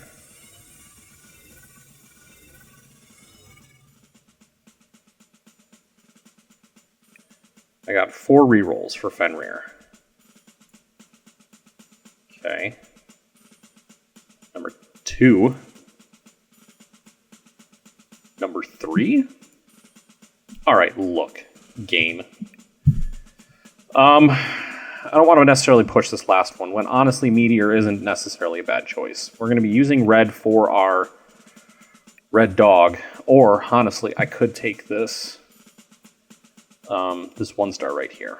I got 4 rerolls for Fenrir. Okay. Number 2. Number 3? Alright, look. Game. I don't want to necessarily push this last one, when honestly Meteor isn't necessarily a bad choice. We're going to be using red for our red dog, or honestly, I could take this this 1-star right here.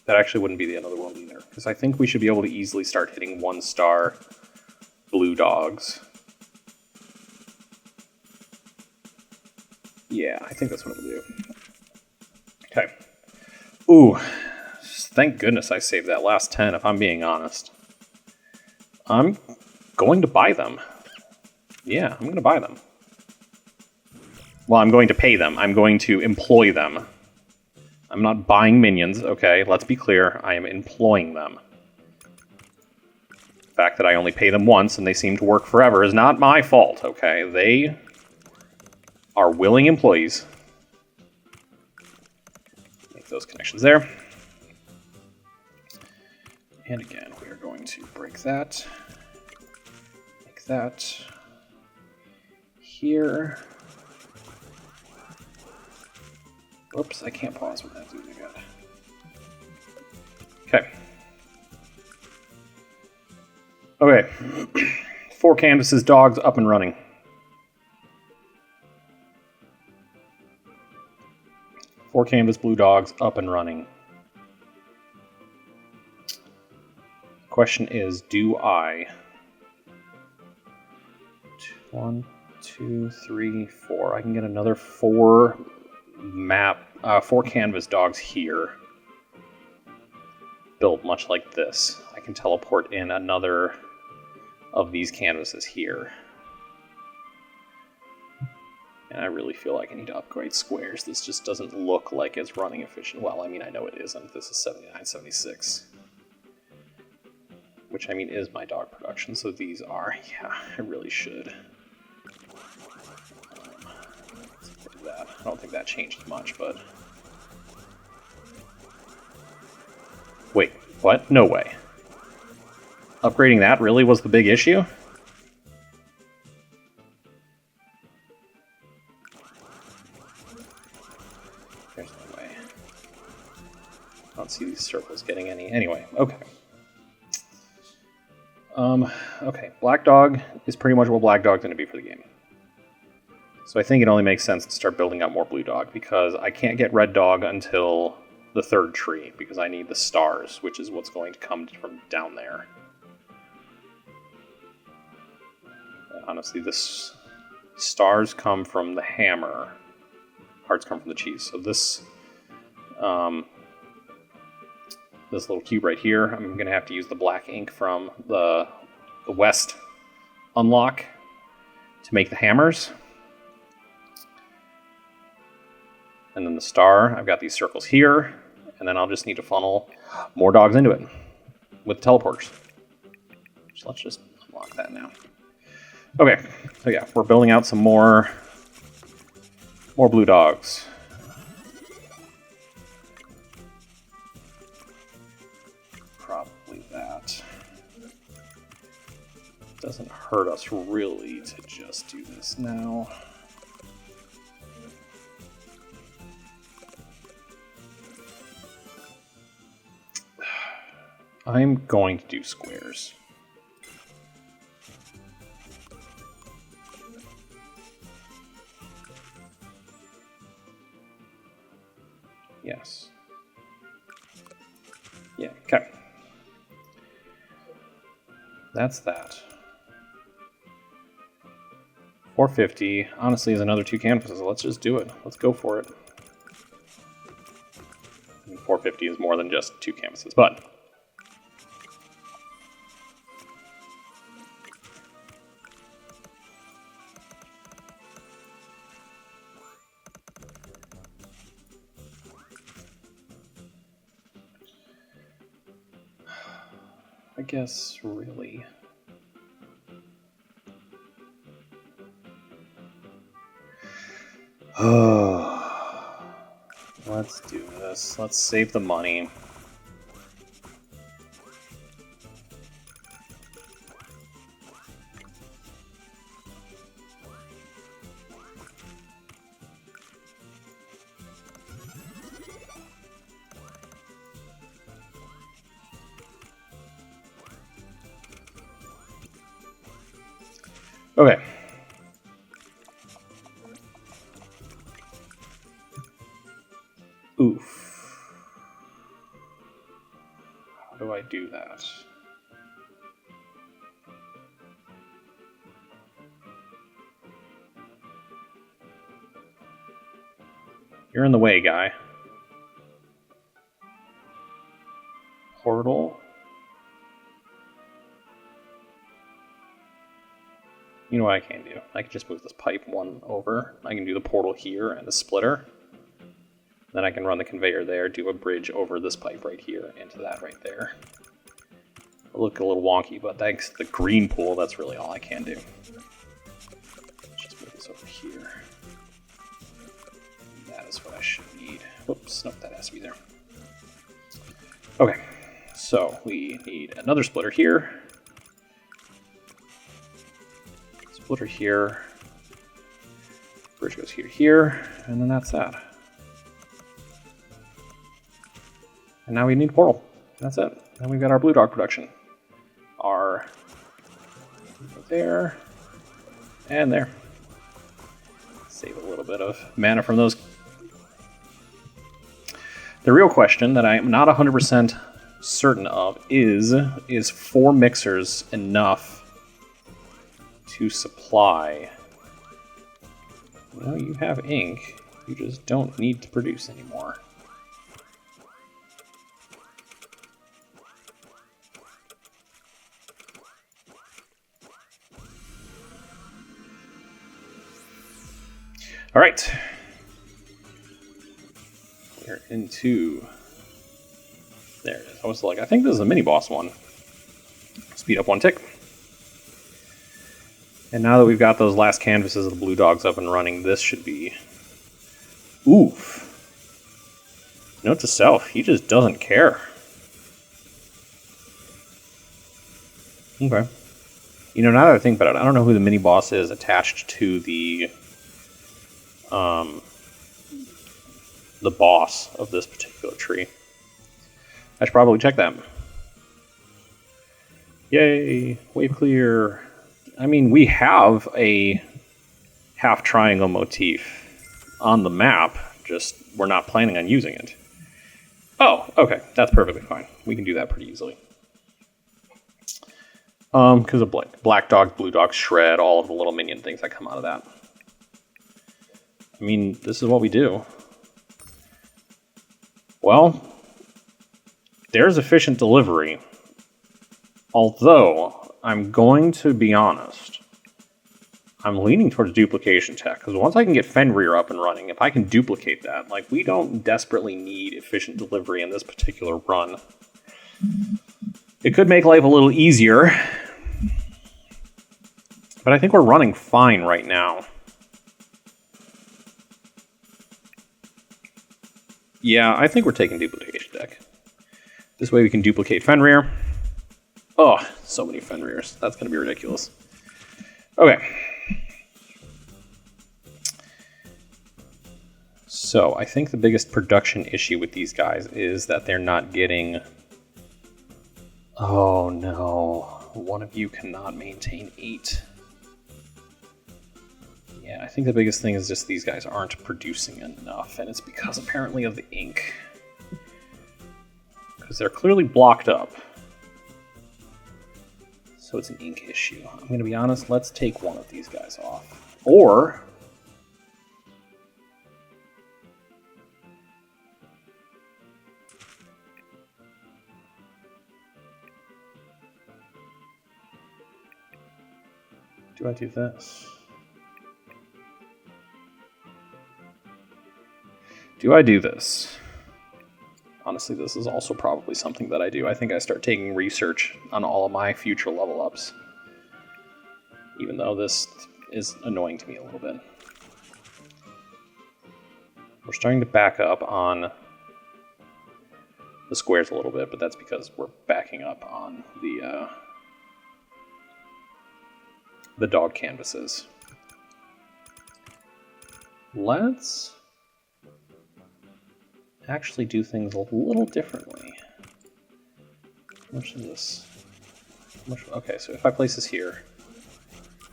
That actually wouldn't be the end of the world either, because I think we should be able to easily start hitting 1-star blue dogs. Yeah, I think that's what I'm going to do. Okay. Ooh, thank goodness I saved that last 10, if I'm being honest. I'm going to buy them. Yeah, I'm going to buy them. Well, I'm going to pay them. I'm going to employ them. I'm not buying minions, okay? Let's be clear. I am employing them. The fact that I only pay them once and they seem to work forever is not my fault, okay? They are willing employees. Make those connections there. And again, we are going to break that. Make that here. Oops, I can't pause with that doing it good. Okay. Okay. 4 canvases, dogs up and running. 4 canvas blue dogs up and running. Question is, do I... 1, 2, 3, 4. I can get another 4 4 canvas dogs here. Built much like this. I can teleport in another of these canvases here. And I really feel like I need to upgrade squares. This just doesn't look like it's running efficient. Well, I mean, I know it isn't. This is 79, 76. Which, I mean, is my dog production, so these are. Yeah, I really should. That. I don't think that changed much, but... Wait, what? No way. Upgrading that really was the big issue? There's no way. I don't see these circles getting any. Anyway, okay. Okay, Black Dog is pretty much what Black Dog's going to be for the game. So I think it only makes sense to start building up more Blue Dog, because I can't get Red Dog until the 3rd tree, because I need the stars, which is what's going to come from down there. And honestly, the stars come from the hammer. Hearts come from the cheese. So this this little cube right here, I'm going to have to use the black ink from the west unlock to make the hammers. And then the star, I've got these circles here, and then I'll just need to funnel more dogs into it with teleporters. So let's just unlock that now. Okay, so yeah, we're building out some more blue dogs. Probably that. Doesn't hurt us really to just do this now. I'm going to do squares. Yes. Yeah, okay. That's that. 450, honestly, is another 2 canvases. Let's just do it. Let's go for it. I mean, 450 is more than just 2 canvases, but... I guess, really. Let's do this. Let's save the money. Okay. Oof. How do I do that? You're in the way, guy. Portal. You know what I can do? I can just move this pipe 1 over. I can do the portal here and the splitter. Then I can run the conveyor there, do a bridge over this pipe right here into that right there. It'll look a little wonky, but thanks to the green pool, that's really all I can do. Let's just move this over here. That is what I should need. Whoops, nope, that has to be there. Okay, so we need another splitter here. Splitter here. Bridge goes here, here, and then that's that. And now we need a portal. That's it. Then we've got our blue dog production. Our there and there. Save a little bit of mana from those. The real question that I am not 100% certain of is 4 mixers enough to supply? Well, you have ink. You just don't need to produce anymore. All right. We're into... There it is. I was like, I think this is a mini-boss one. Speed up 1 tick. And now that we've got those last canvases of the blue dogs up and running, this should be... Oof. Note to self, he just doesn't care. Okay. You know, now that I think about it, I don't know who the mini-boss is attached to the boss of this particular tree. I should probably check that. Yay, wave clear. I mean, we have a half triangle motif on the map, just we're not planning on using it. Oh, okay, that's perfectly fine. We can do that pretty easily. Because of black dog, blue dog, shred, all of the little minion things that come out of that. I mean, this is what we do. Well, there's efficient delivery. Although, I'm going to be honest. I'm leaning towards duplication tech, because once I can get Fenrir up and running, if I can duplicate that, like, we don't desperately need efficient delivery in this particular run. It could make life a little easier, but I think we're running fine right now. Yeah, I think we're taking duplication deck. This way we can duplicate Fenrir. Oh, so many Fenrirs. That's going to be ridiculous. Okay. So, I think the biggest production issue with these guys is that they're not getting... Oh no. One of you cannot maintain 8. Yeah, I think the biggest thing is just these guys aren't producing enough, and it's because apparently of the ink. Because they're clearly blocked up. So it's an ink issue. I'm going to be honest, let's take one of these guys off. Or... do I do this? Do I do this? Honestly, this is also probably something that I do. I think I start taking research on all of my future level ups. Even though this is annoying to me a little bit. We're starting to back up on the squares a little bit, but that's because we're backing up on the dog canvases. Let's actually do things a little differently. How much is this? Okay, so if I place this here,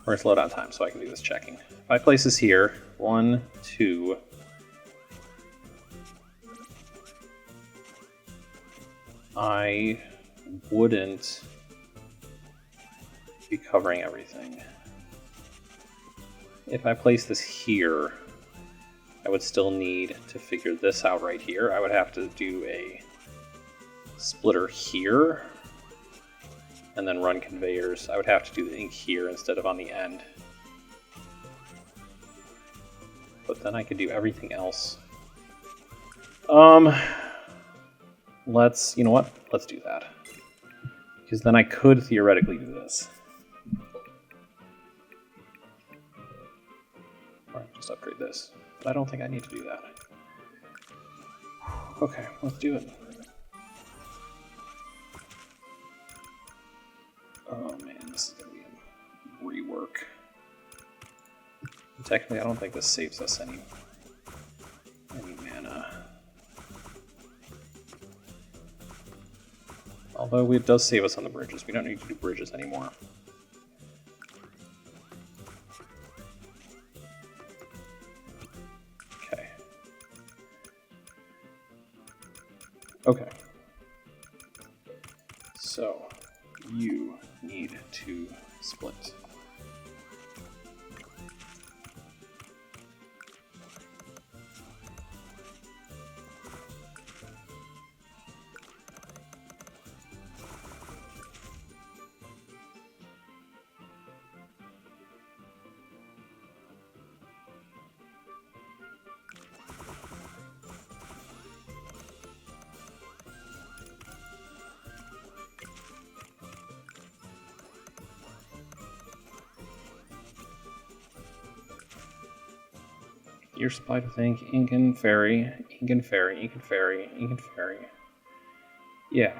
we're going to slow down time so I can do this checking. If I place this here, 1, 2, I wouldn't be covering everything. If I place this here, I would still need to figure this out right here. I would have to do a splitter here and then run conveyors. I would have to do the ink here instead of on the end. But then I could do everything else You know what? Let's do that. Because then I could theoretically do this. Alright, just upgrade this. But I don't think I need to do that. Okay, let's do it. Oh man, this is going to be a rework. Technically, I don't think this saves us any mana. Although it does save us on the bridges. We don't need to do bridges anymore. Okay. Okay. So, you need to split. You're supplied with ink, ink and fairy, ink and fairy, ink and fairy, ink and fairy. Yeah.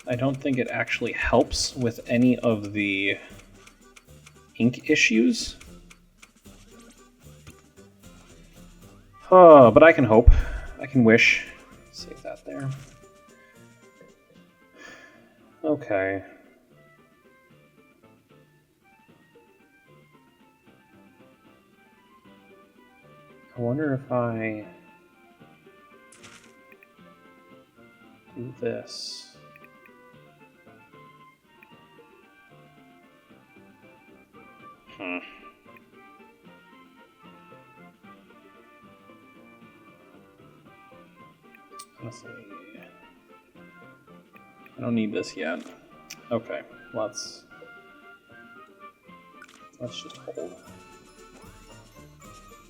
I don't think it actually helps with any of the ink issues. Oh, but I can hope. I can wish. Save that there. Okay. I wonder if I do this. Let's see. I don't need this yet. Okay, let's just hold.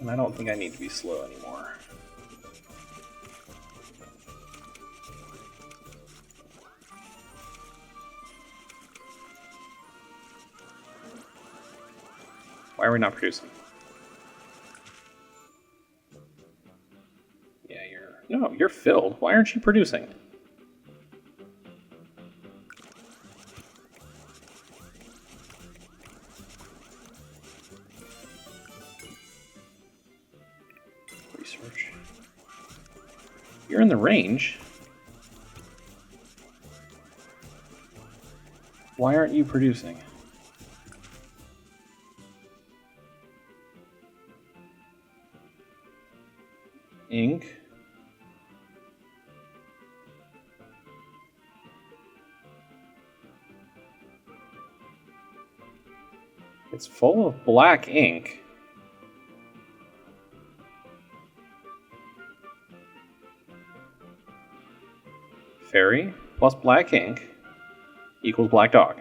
And I don't think I need to be slow anymore. Why are we not producing? Yeah, you're filled. Why aren't you producing? Research. You're in the range. Why aren't you producing? Ink. It's full of black ink. Fairy plus black ink equals black dog.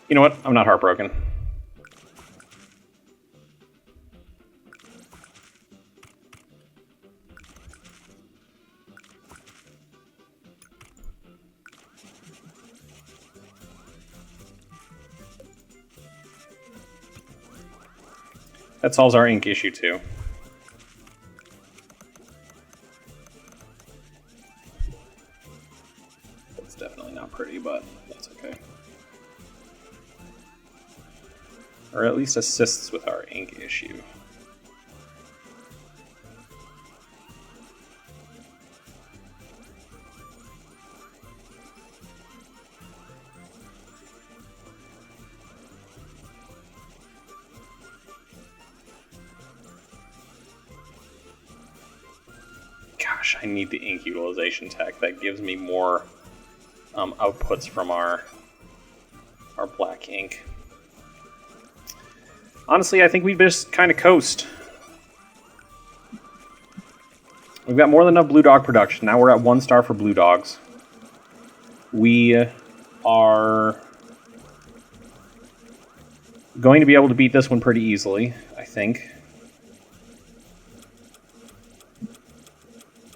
You know what? I'm not heartbroken. That solves our ink issue too. It's definitely not pretty, but that's okay. Or at least assists with our ink issue. Gosh, I need the ink utilization tech. That gives me more outputs from our black ink. Honestly, I think we just kind of coast. We've got more than enough blue dog production. Now we're at 1 star for blue dogs. We are going to be able to beat this one pretty easily, I think.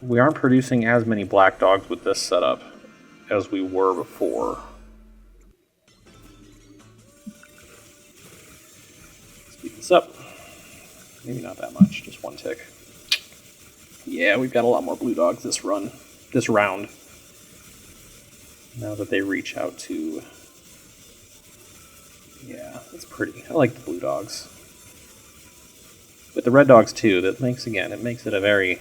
We aren't producing as many black dogs with this setup as we were before. Speed this up. Maybe not that much, just 1 tick. Yeah, we've got a lot more blue dogs this round. Now that they reach out to... Yeah, that's pretty. I like the blue dogs. With the red dogs too, it makes it a very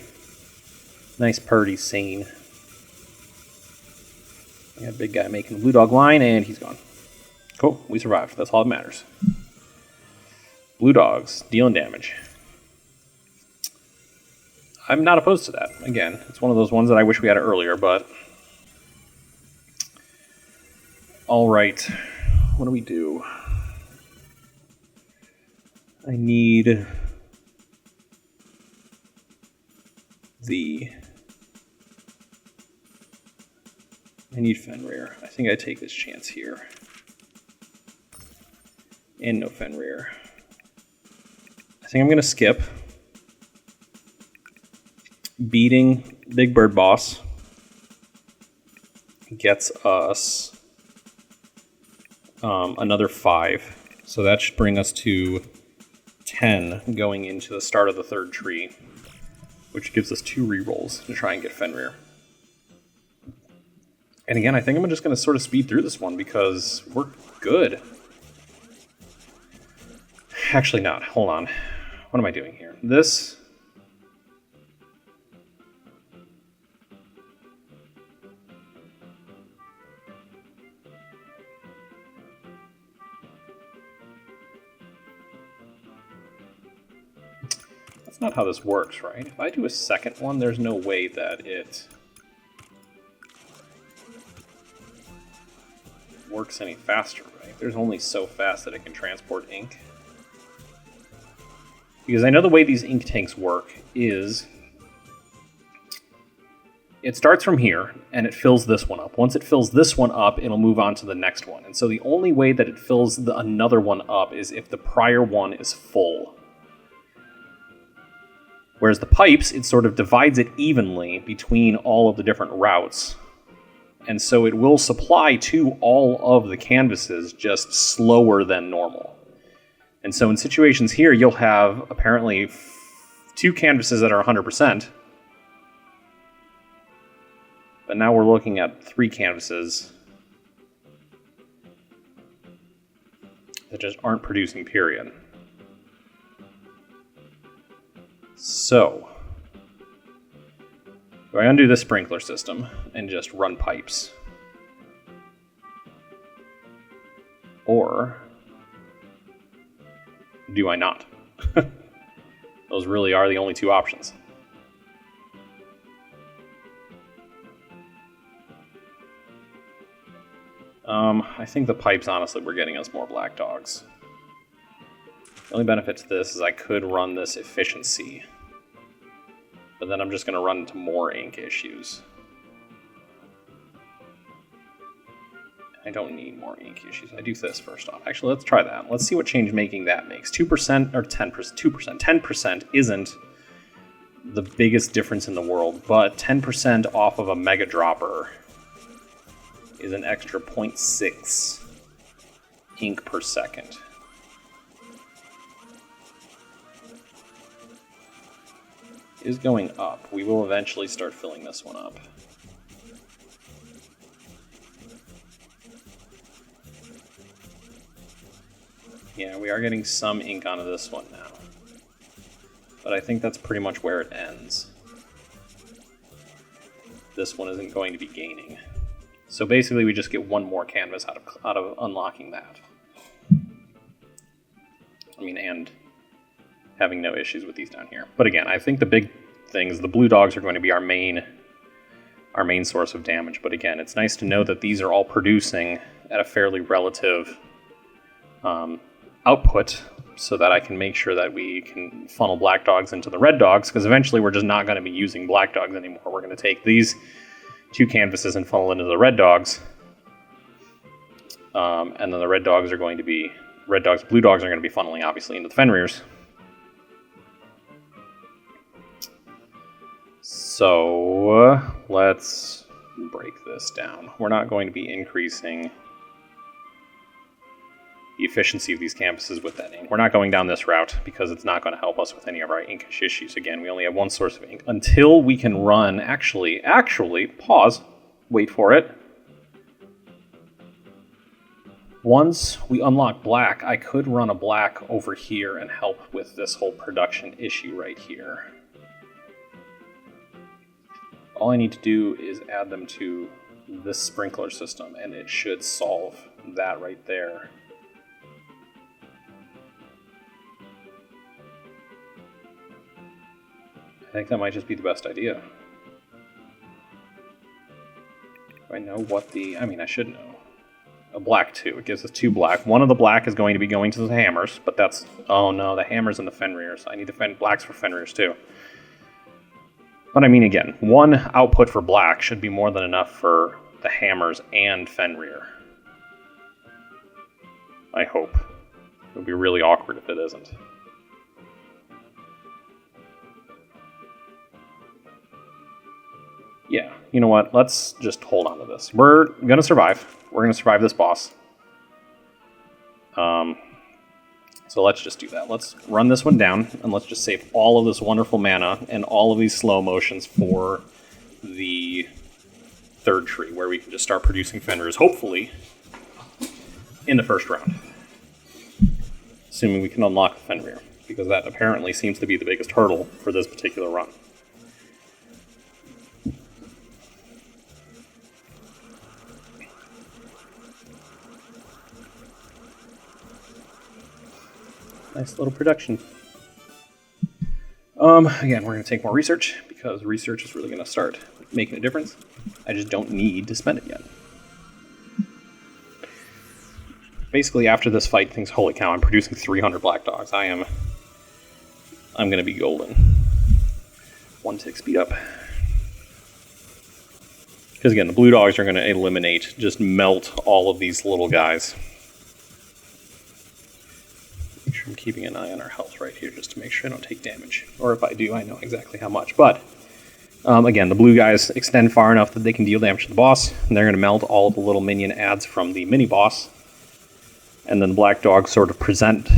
nice purdy scene. We got a big guy making the blue dog line, and he's gone. Cool, we survived. That's all that matters. Blue dogs, dealing damage. I'm not opposed to that. Again, it's one of those ones that I wish we had earlier, but... Alright, what do we do? I need... I need Fenrir. I think I take this chance here. And no Fenrir. I think I'm going to skip. Beating Big Bird Boss gets us another 5. So that should bring us to 10 going into the start of the 3rd tree, which gives us 2 rerolls to try and get Fenrir. And again, I think I'm just going to sort of speed through this one because we're good. Actually not. Hold on. What am I doing here? This... That's not how this works, right? If I do a second one, there's no way that it works any faster, right? There's only so fast that it can transport ink. Because I know the way these ink tanks work is it starts from here and it fills this one up. Once it fills this one up, it'll move on to the next one. And so the only way that it fills another one up is if the prior one is full. Whereas the pipes, it sort of divides it evenly between all of the different routes. And so it will supply to all of the canvases just slower than normal. And so in situations here, you'll have apparently 2 canvases that are 100%. But now we're looking at 3 canvases that just aren't producing, period. So, do I undo the sprinkler system and just run pipes? Or do I not? Those really are the only 2 options. I think the pipes, honestly, were getting us more black dogs. The only benefit to this is I could run this efficiency, but then I'm just going to run into more ink issues. I don't need more ink issues. I do this first off. Actually, let's try that. Let's see what change making that makes. 2% or 10%? 2%. 10% isn't the biggest difference in the world, but 10% off of a Mega Dropper is an extra 0.6 ink per second. It is going up. We will eventually start filling this one up. Yeah, we are getting some ink onto this one now. But I think that's pretty much where it ends. This one isn't going to be gaining. So basically we just get 1 more canvas out of unlocking that. I mean, and having no issues with these down here. But again, I think the big things, the blue dogs are going to be our main our main source of damage. But again, it's nice to know that these are all producing at a fairly relative output, so that I can make sure that we can funnel black dogs into the red dogs, because eventually we're just not going to be using black dogs anymore. We're going to take these 2 canvases and funnel into the red dogs, and then the red dogs are going to be blue dogs are going to be funneling obviously into the Fenrirs. So let's break this down. We're not going to be increasing the efficiency of these canvases with that ink. We're not going down this route because it's not going to help us with any of our inkish issues. Again, we only have one source of ink until we can run, actually, pause, wait for it. Once we unlock black, I could run a black over here and help with this whole production issue right here. All I need to do is add them to this sprinkler system, and it should solve that right there. I think that might just be the best idea. Do I know what I should know. A black 2. It gives us 2 black. One of the black is going to be going to the hammers, but that's... Oh no, the hammers and the Fenrirs. I need the blacks for Fenrirs too. But I mean, again, 1 output for black should be more than enough for the hammers and Fenrir. I hope. It would be really awkward if it isn't. Yeah, you know what? Let's just hold on to this. We're going to survive. We're going to survive this boss. So let's just do that. Let's run this one down, and let's just save all of this wonderful mana and all of these slow motions for the 3rd tree, where we can just start producing Fenrirs, hopefully, in the first round. Assuming we can unlock the Fenrir, because that apparently seems to be the biggest hurdle for this particular run. Nice little production. Again, we're going to take more research, because research is really going to start making a difference. I just don't need to spend it yet. Basically, after this fight, things, holy cow, I'm producing 300 black dogs. I'm going to be golden. 1 tick speed up. Because again, the blue dogs are going to eliminate, just melt all of these little guys. I'm keeping an eye on our health right here just to make sure I don't take damage. Or if I do, I know exactly how much. But, again, the blue guys extend far enough that they can deal damage to the boss, and they're going to melt all of the little minion adds from the mini-boss. And then the black dogs sort of prevent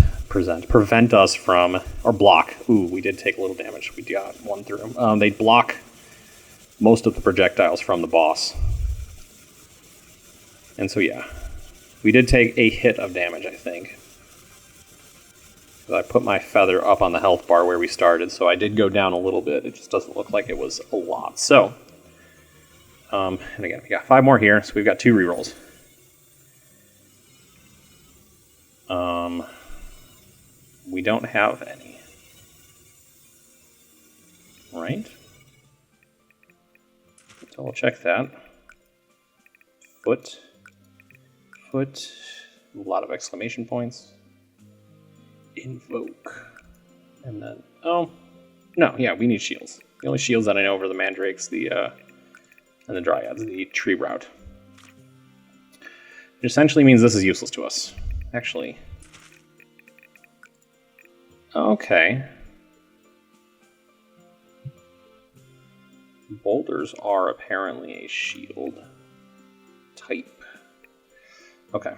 us from, or block. Ooh, we did take a little damage. We got 1 through them. They block most of the projectiles from the boss. And so, yeah, we did take a hit of damage, I think. I put my feather up on the health bar where we started, so I did go down a little bit. It just doesn't look like it was a lot. So, and again, we got 5 more here, so we've got 2 rerolls. We don't have any. Right? Double check that. Foot. A lot of exclamation points. Invoke. And then, oh, no, yeah, we need shields. The only shields that I know over the mandrakes, and the dryads, the tree route. Which essentially means this is useless to us. Actually. Okay. Boulders are apparently a shield type. Okay.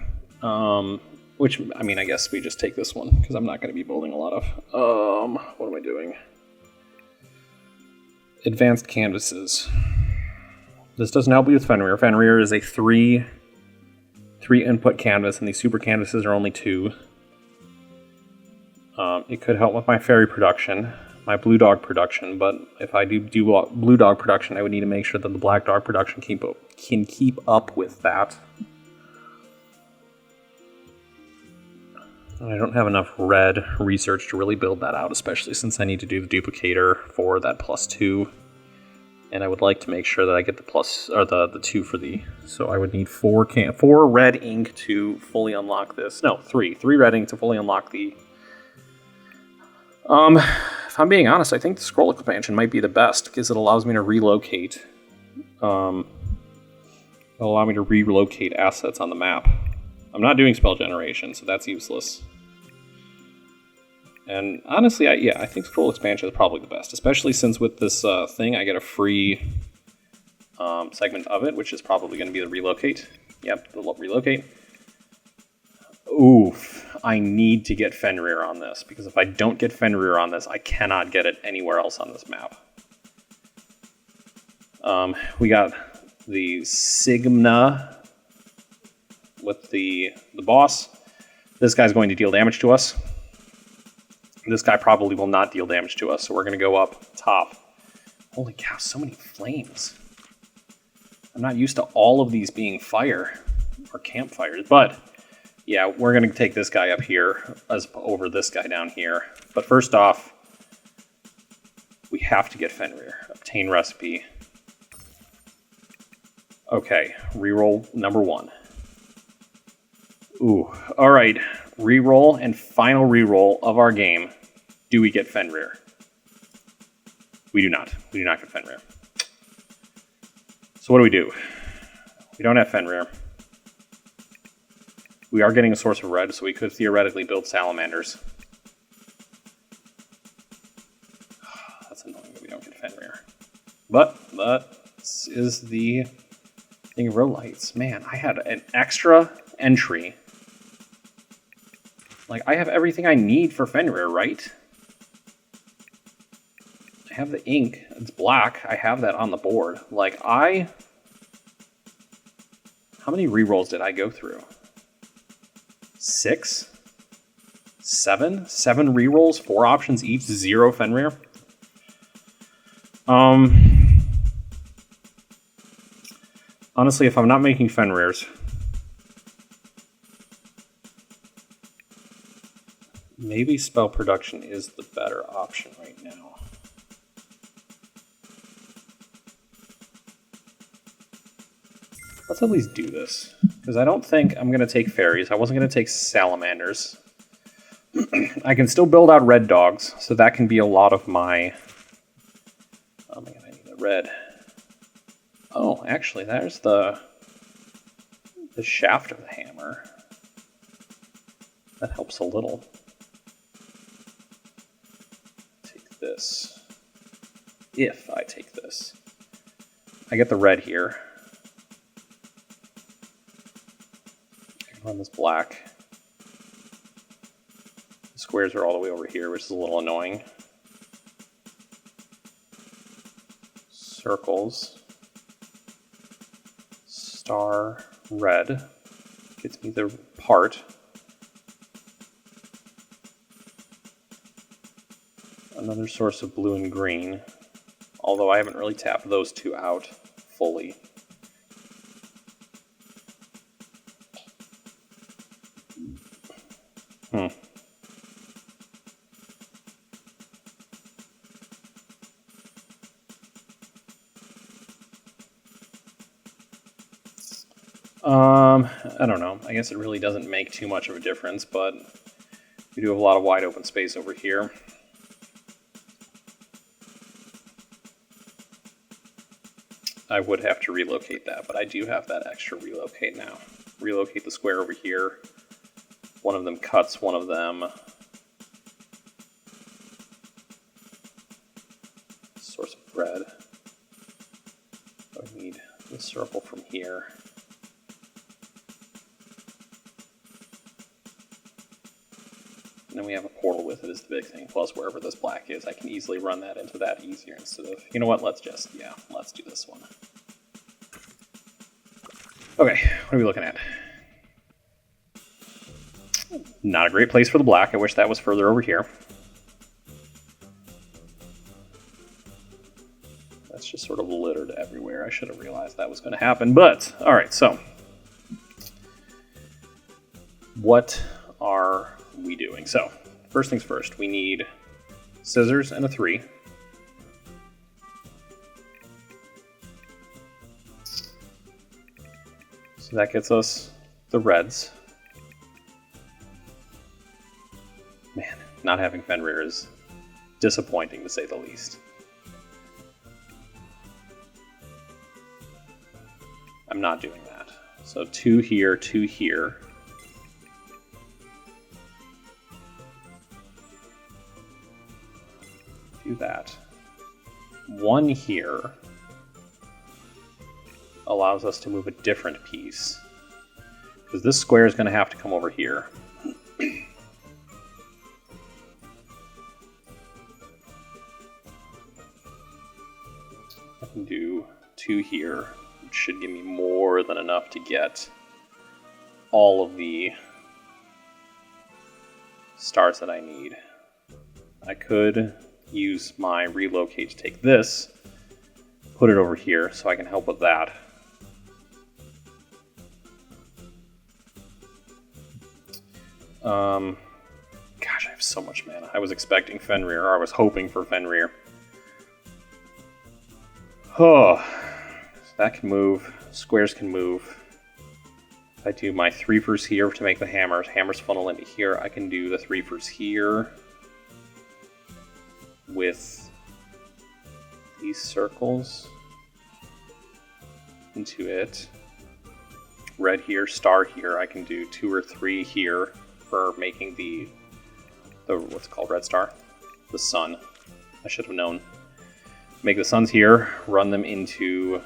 Which, I mean, I guess we just take this one, because I'm not going to be building a lot of... what am I doing? Advanced canvases. This doesn't help me with Fenrir. Fenrir is a 3 input canvas, and these super canvases are only 2. It could help with my fairy production, my blue dog production, but if I do blue dog production, I would need to make sure that the black dog production can keep up with that. I don't have enough red research to really build that out, especially since I need to do the duplicator for that +2 And I would like to make sure that I get the plus, or the 2 for the... So I would need 4 red ink to fully unlock this. No, 3. 3 red ink to fully unlock the... If I'm being honest, I think the scroll expansion might be the best, because it allows me to relocate. It'll allow me to relocate assets on the map. I'm not doing spell generation, so that's useless. And honestly, I think scroll expansion is probably the best, especially since with this thing I get a free segment of it, which is probably going to be the relocate. Yep, the relocate. Oof, I need to get Fenrir on this, because if I don't get Fenrir on this, I cannot get it anywhere else on this map. We got the Sigma with the boss. This guy's going to deal damage to us. This guy probably will not deal damage to us, so we're going to go up top. Holy cow, so many flames. I'm not used to all of these being fire, or campfires, but yeah, we're going to take this guy up here as over this guy down here. But first off, we have to get Fenrir. Obtain recipe. Okay, reroll number 1. Ooh, all right. Reroll and final reroll of our game. Do we get Fenrir? We do not. We do not get Fenrir. So what do? We don't have Fenrir. We are getting a source of red, so we could theoretically build salamanders. That's annoying that we don't get Fenrir. But this is the thing of real lights. Man, I had an extra entry. Like, I have everything I need for Fenrir, right? I have the ink. It's black. I have that on the board. Like, how many rerolls did I go through? 6? 7? 7 rerolls, 4 options each, 0 Fenrir. Honestly, if I'm not making Fenrirs, maybe spell production is the better option right now. Let's at least do this, because I don't think I'm going to take fairies. I wasn't going to take salamanders. I can still build out red dogs, so that can be a lot of my... Oh my god, I need a red. Oh, actually, there's the shaft of the hammer. That helps a little. Take this. If I take this. I get the red here. I can run this black. The squares are all the way over here, which is a little annoying. Circles. Star red gets me the part. Another source of blue and green, although I haven't really tapped those two out fully. I don't know. I guess it really doesn't make too much of a difference, but we do have a lot of wide open space over here. I would have to relocate that, but I do have that extra relocate now. Relocate the square over here. One of them cuts one of them. Source of red. I need the circle from here. And then we have a portal with it is the big thing. Plus, wherever this black is, I can easily run that into that easier instead of... You know what? Let's do this one. Okay, what are we looking at? Not a great place for the black. I wish that was further over here. That's just sort of littered everywhere. I should have realized that was going to happen. But, alright, so. What are we doing? So, first things first, we need scissors and a 3. So that gets us the reds. Man, not having Fenrir is disappointing to say the least. I'm not doing that. So 2 here, 2 here. Do that. 1 here allows us to move a different piece. Because this square is going to have to come over here. I can do 2 here, which should give me more than enough to get all of the stars that I need. I could use my relocate to take this, put it over here so I can help with that. Gosh, I have so much mana. I was expecting Fenrir, or I was hoping for Fenrir. Oh, so that can move. Squares can move. If I do my 3-fers here to make the hammers, hammers funnel into here. I can do the 3-fers here with these circles into it. Red here, star here. I can do 2 or 3 here for making the what's it called, red star? The sun. I should have known. Make the suns here, run them into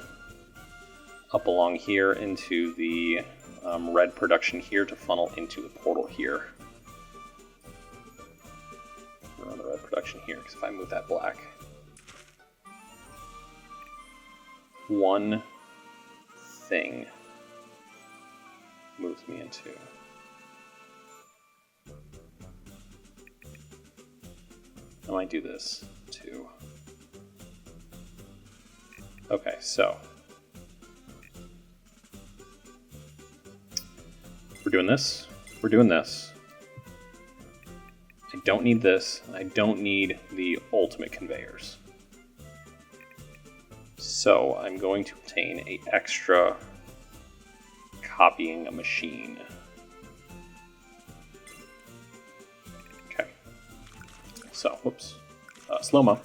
up along here into the red production here to funnel into the portal here. Run the red production here, because if I move that black, one thing moves me into. I might do this too. Okay, so we're doing this. We're doing this. I don't need this. I don't need the ultimate conveyors. So I'm going to obtain an extra copying a machine. Okay. So, whoops. Slow-mo.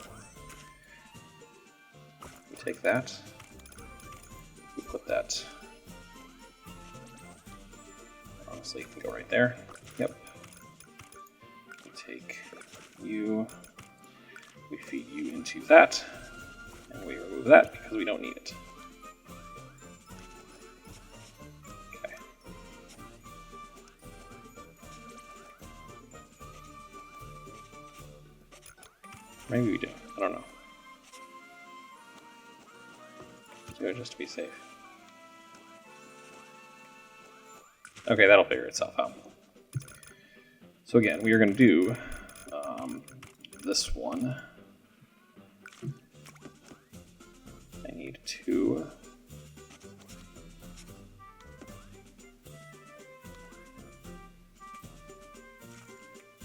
We take that. We put that. Honestly, it can go right there. Yep. We take you. We feed you into that. And we remove that because we don't need it. Okay. Maybe we do. I don't know. Let's do it just to be safe. Okay, that'll figure itself out. So again, we are going to do this one. I need 2.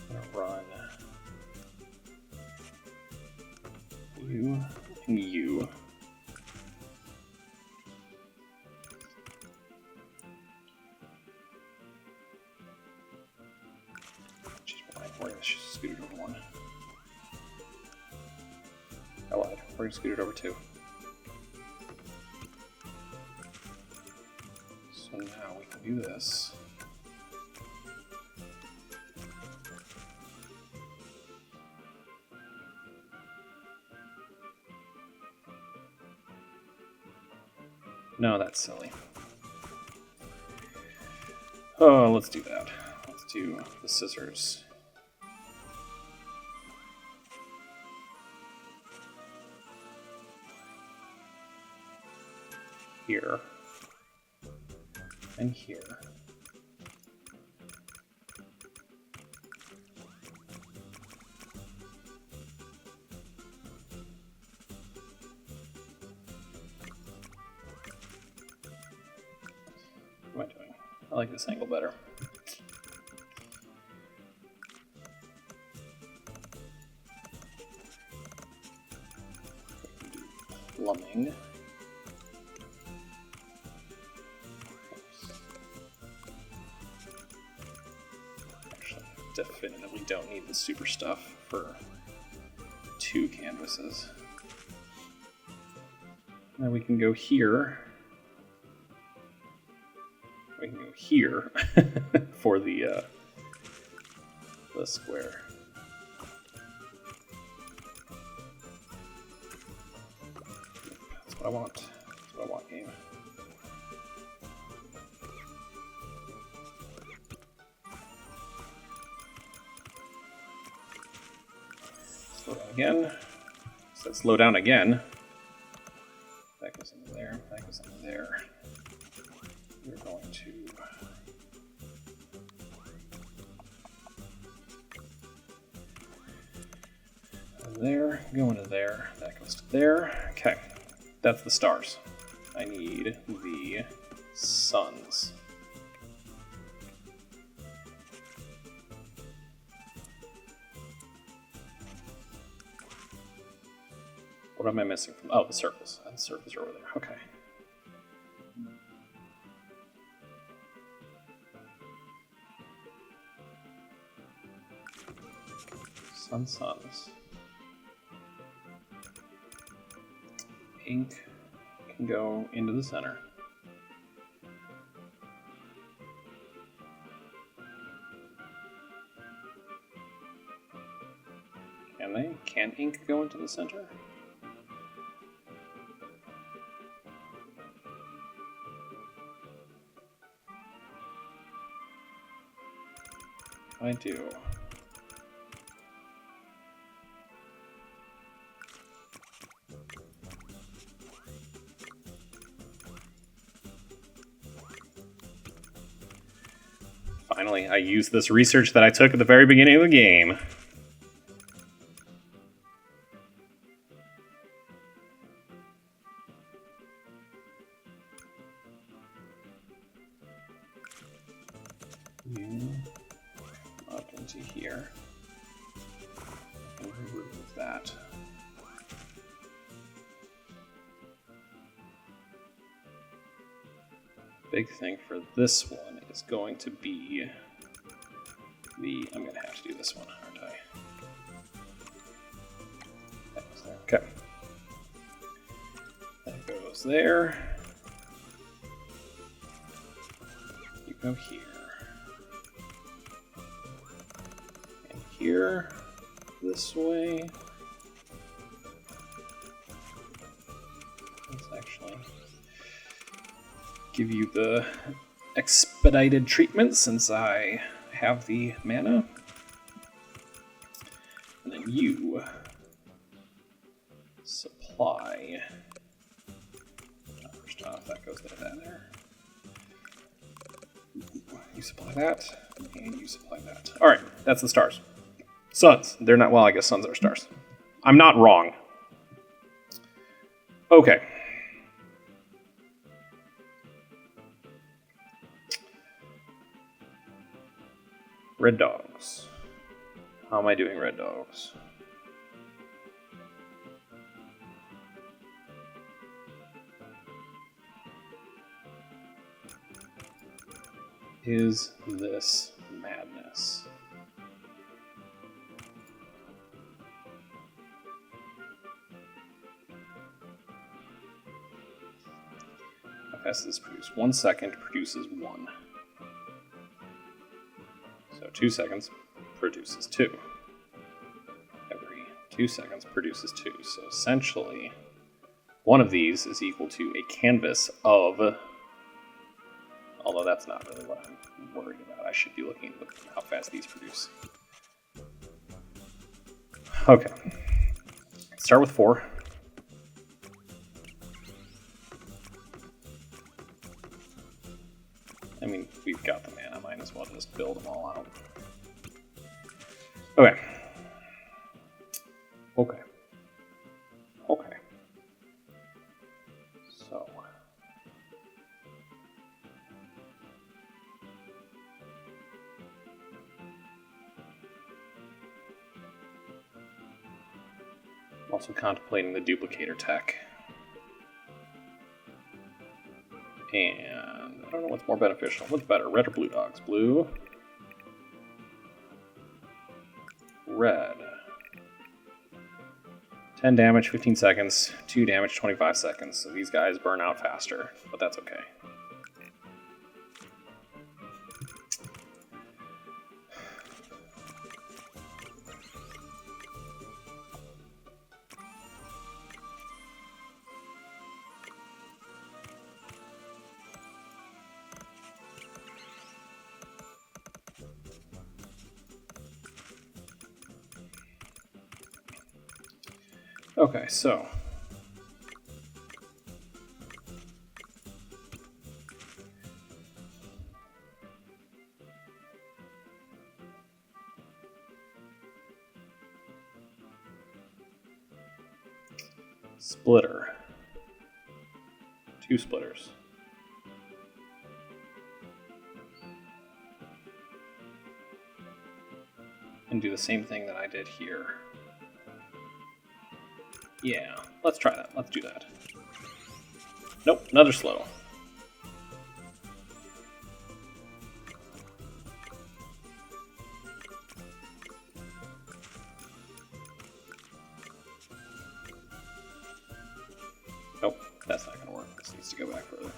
I'm going to run you and you. We're going to scoot it over 1. I lied. We're going to scoot it over 2. So now we can do this. No, that's silly. Oh, let's do that. Let's do the scissors. Here. And here. What am I doing? I like this angle better. Plumbing. Oops. definitively don't need the super stuff for 2 canvases. Then we can go here. We can go here for the square. That's what I want. That's what I want, game. Slow down again. So slow down again. That goes into there. That goes into there. We're going to there, go into there, that goes to there. Okay, that's the stars. I need the suns. What am I missing from? Oh, the circles. The circles are over there. Okay. Suns. Ink can go into the center. Can they? Can ink go into the center? I do. Finally, I used this research that I took at the very beginning of the game. You up into here. And remove that. Big thing for this one is going to be the... I'm going to have to do this one, aren't I? That goes there. Okay. That goes there. You go here. And here. This way. Let's actually give you the expedited treatment since I have the mana. And then you supply. First off, that goes into that there. You supply that, and you supply that. Alright, that's the stars. Suns. They're not, well, I guess suns are stars. I'm not wrong. Okay. Red dogs. How am I doing, red dogs? Is this madness? How fast does this produce? 1 second produces 1. So 2 seconds produces 2. Every 2 seconds produces 2. So essentially, one of these is equal to a canvas of... Although that's not really what I'm worried about. I should be looking at how fast these produce. Okay. Start with 4. I mean, we've got the mana. Might as well just build them all out. Okay. Okay. Okay. So... also contemplating the duplicator tech. And I don't know what's more beneficial. What's better, red or blue dogs? Blue. red. 10 damage, 15 seconds. 2 damage, 25 seconds. So these guys burn out faster, but that's okay. Okay, so splitter. 2 splitters. And do the same thing that I did here. Yeah, let's try that. Let's do that. Nope, another slow. Nope, that's not going to work. This needs to go back further.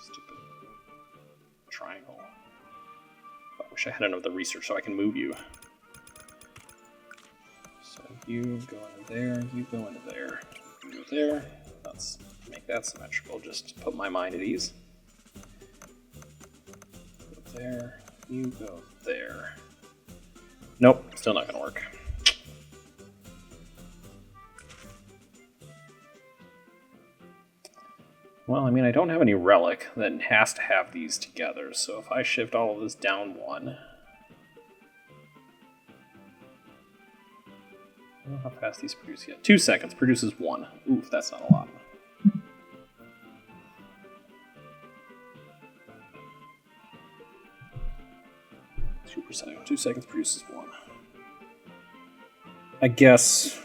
Stupid triangle. I wish I had another research so I can move you. So you go into there, you go into there, you go there. Let's make that symmetrical, just to put my mind at ease. Go there, you go there. Nope, still not going to work. Well, I mean, I don't have any relic that has to have these together, so if I shift all of this down 1... I don't know how fast these produce yet. 2 seconds produces 1. Oof, that's not a lot. Super second. 2 seconds produces 1. I guess...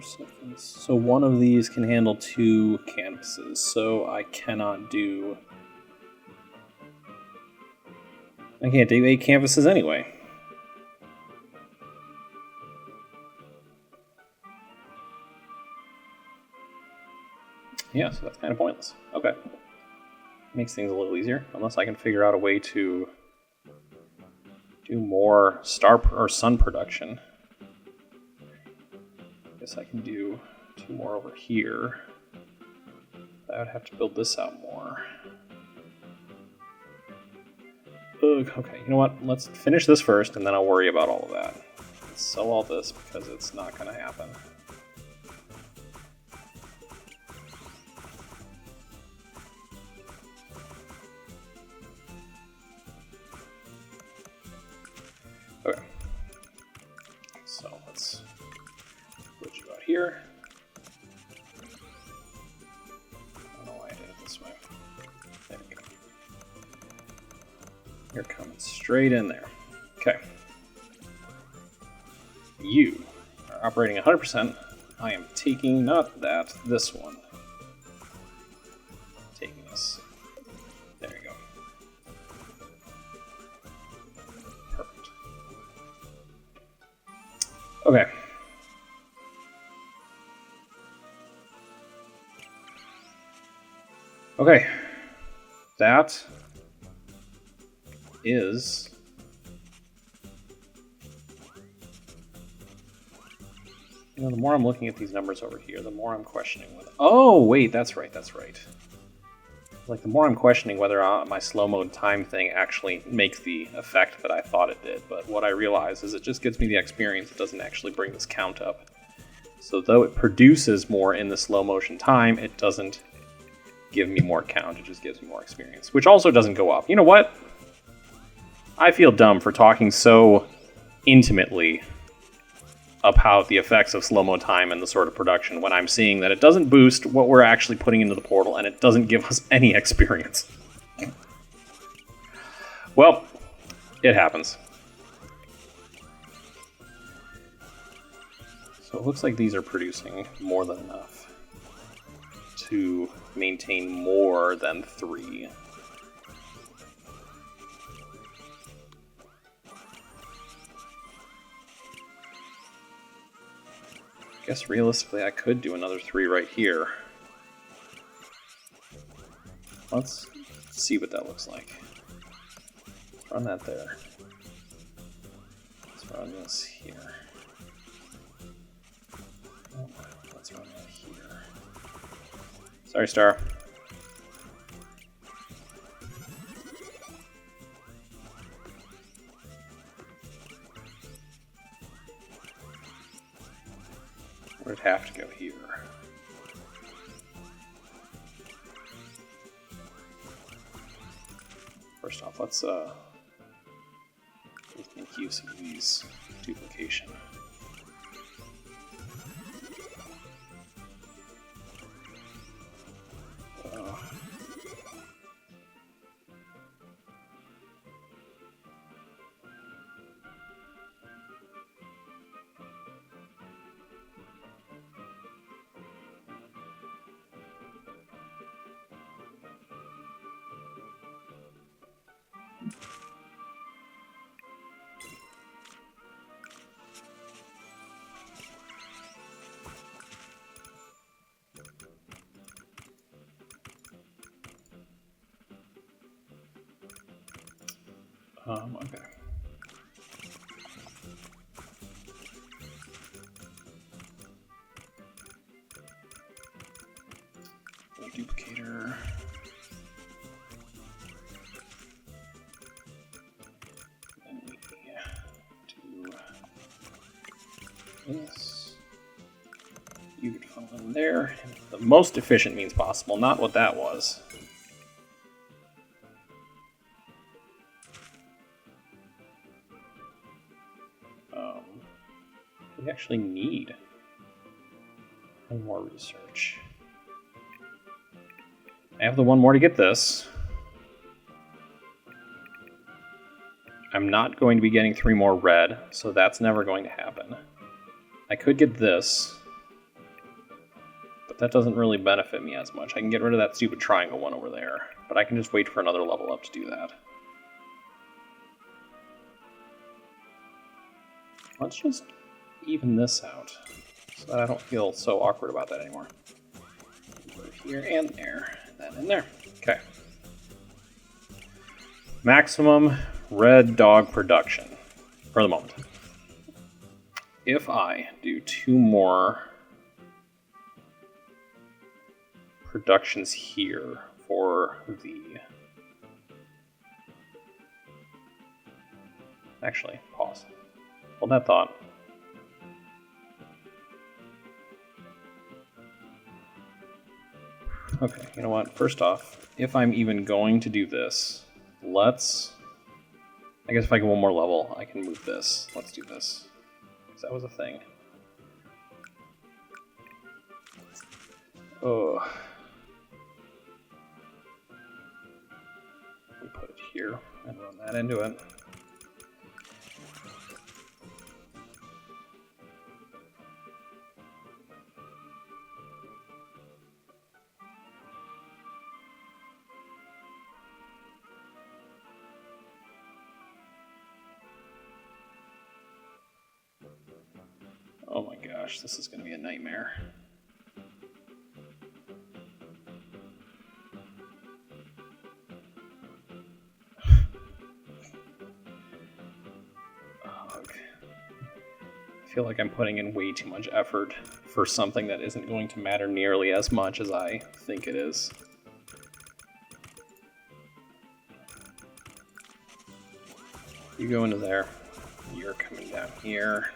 seconds. So one of these can handle 2 canvases, so I cannot do... I can't do 8 canvases anyway. Yeah, so that's kind of pointless. Okay. Makes things a little easier, unless I can figure out a way to do more sun production. Guess I can do 2 more over here. I would have to build this out more. Ugh, okay, you know what? Let's finish this first, and then I'll worry about all of that. Let's sell all this, because it's not going to happen. Okay. So let's... here. I don't know why I did it this way. There we go. You're coming straight in there. Okay. You are operating 100%. I am taking not that, this one. Taking this. There you go. Perfect. Okay. Okay, that is the more I'm looking at these numbers over here, the more I'm questioning whether... Oh, wait, that's right, that's right. Like, the more I'm questioning whether my slow mode time thing actually makes the effect that I thought it did, but what I realize is it just gives me the experience. It doesn't actually bring this count up. So though it produces more in the slow motion time, it doesn't give me more count, it just gives me more experience, which also doesn't go up. You know what? I feel dumb for talking so intimately about the effects of slow-mo time and the sort of production when I'm seeing that it doesn't boost what we're actually putting into the portal and it doesn't give us any experience. Well, it happens. So it looks like these are producing more than enough to maintain more than 3. I guess realistically I could do another 3 right here. Let's see what that looks like. Run that there. Let's run this here. Oh, let's run that here. Sorry, Star. Would it have to go here? First off, let's make use of these duplication. Okay. Duplicator. Then we do this. You could funnel in there. The most efficient means possible, not what that was. We actually need one more research. I have the 1 more to get this. I'm not going to be getting 3 more red, so that's never going to happen. I could get this, but that doesn't really benefit me as much. I can get rid of that stupid triangle one over there, but I can just wait for another level up to do that. Let's just even this out so that I don't feel so awkward about that anymore. Over here and there, that in there. Okay. Maximum red dog production for the moment. If I do 2 more productions here for the... Actually, pause. Hold that thought. Okay, you know what? First off, if I'm even going to do this, let's... I guess if I go 1 more level, I can move this. Let's do this. Because that was a thing. Oh. We put it here and run that into it. Oh my gosh, this is going to be a nightmare. Ugh. I feel like I'm putting in way too much effort for something that isn't going to matter nearly as much as I think it is. You go into there. You're coming down here.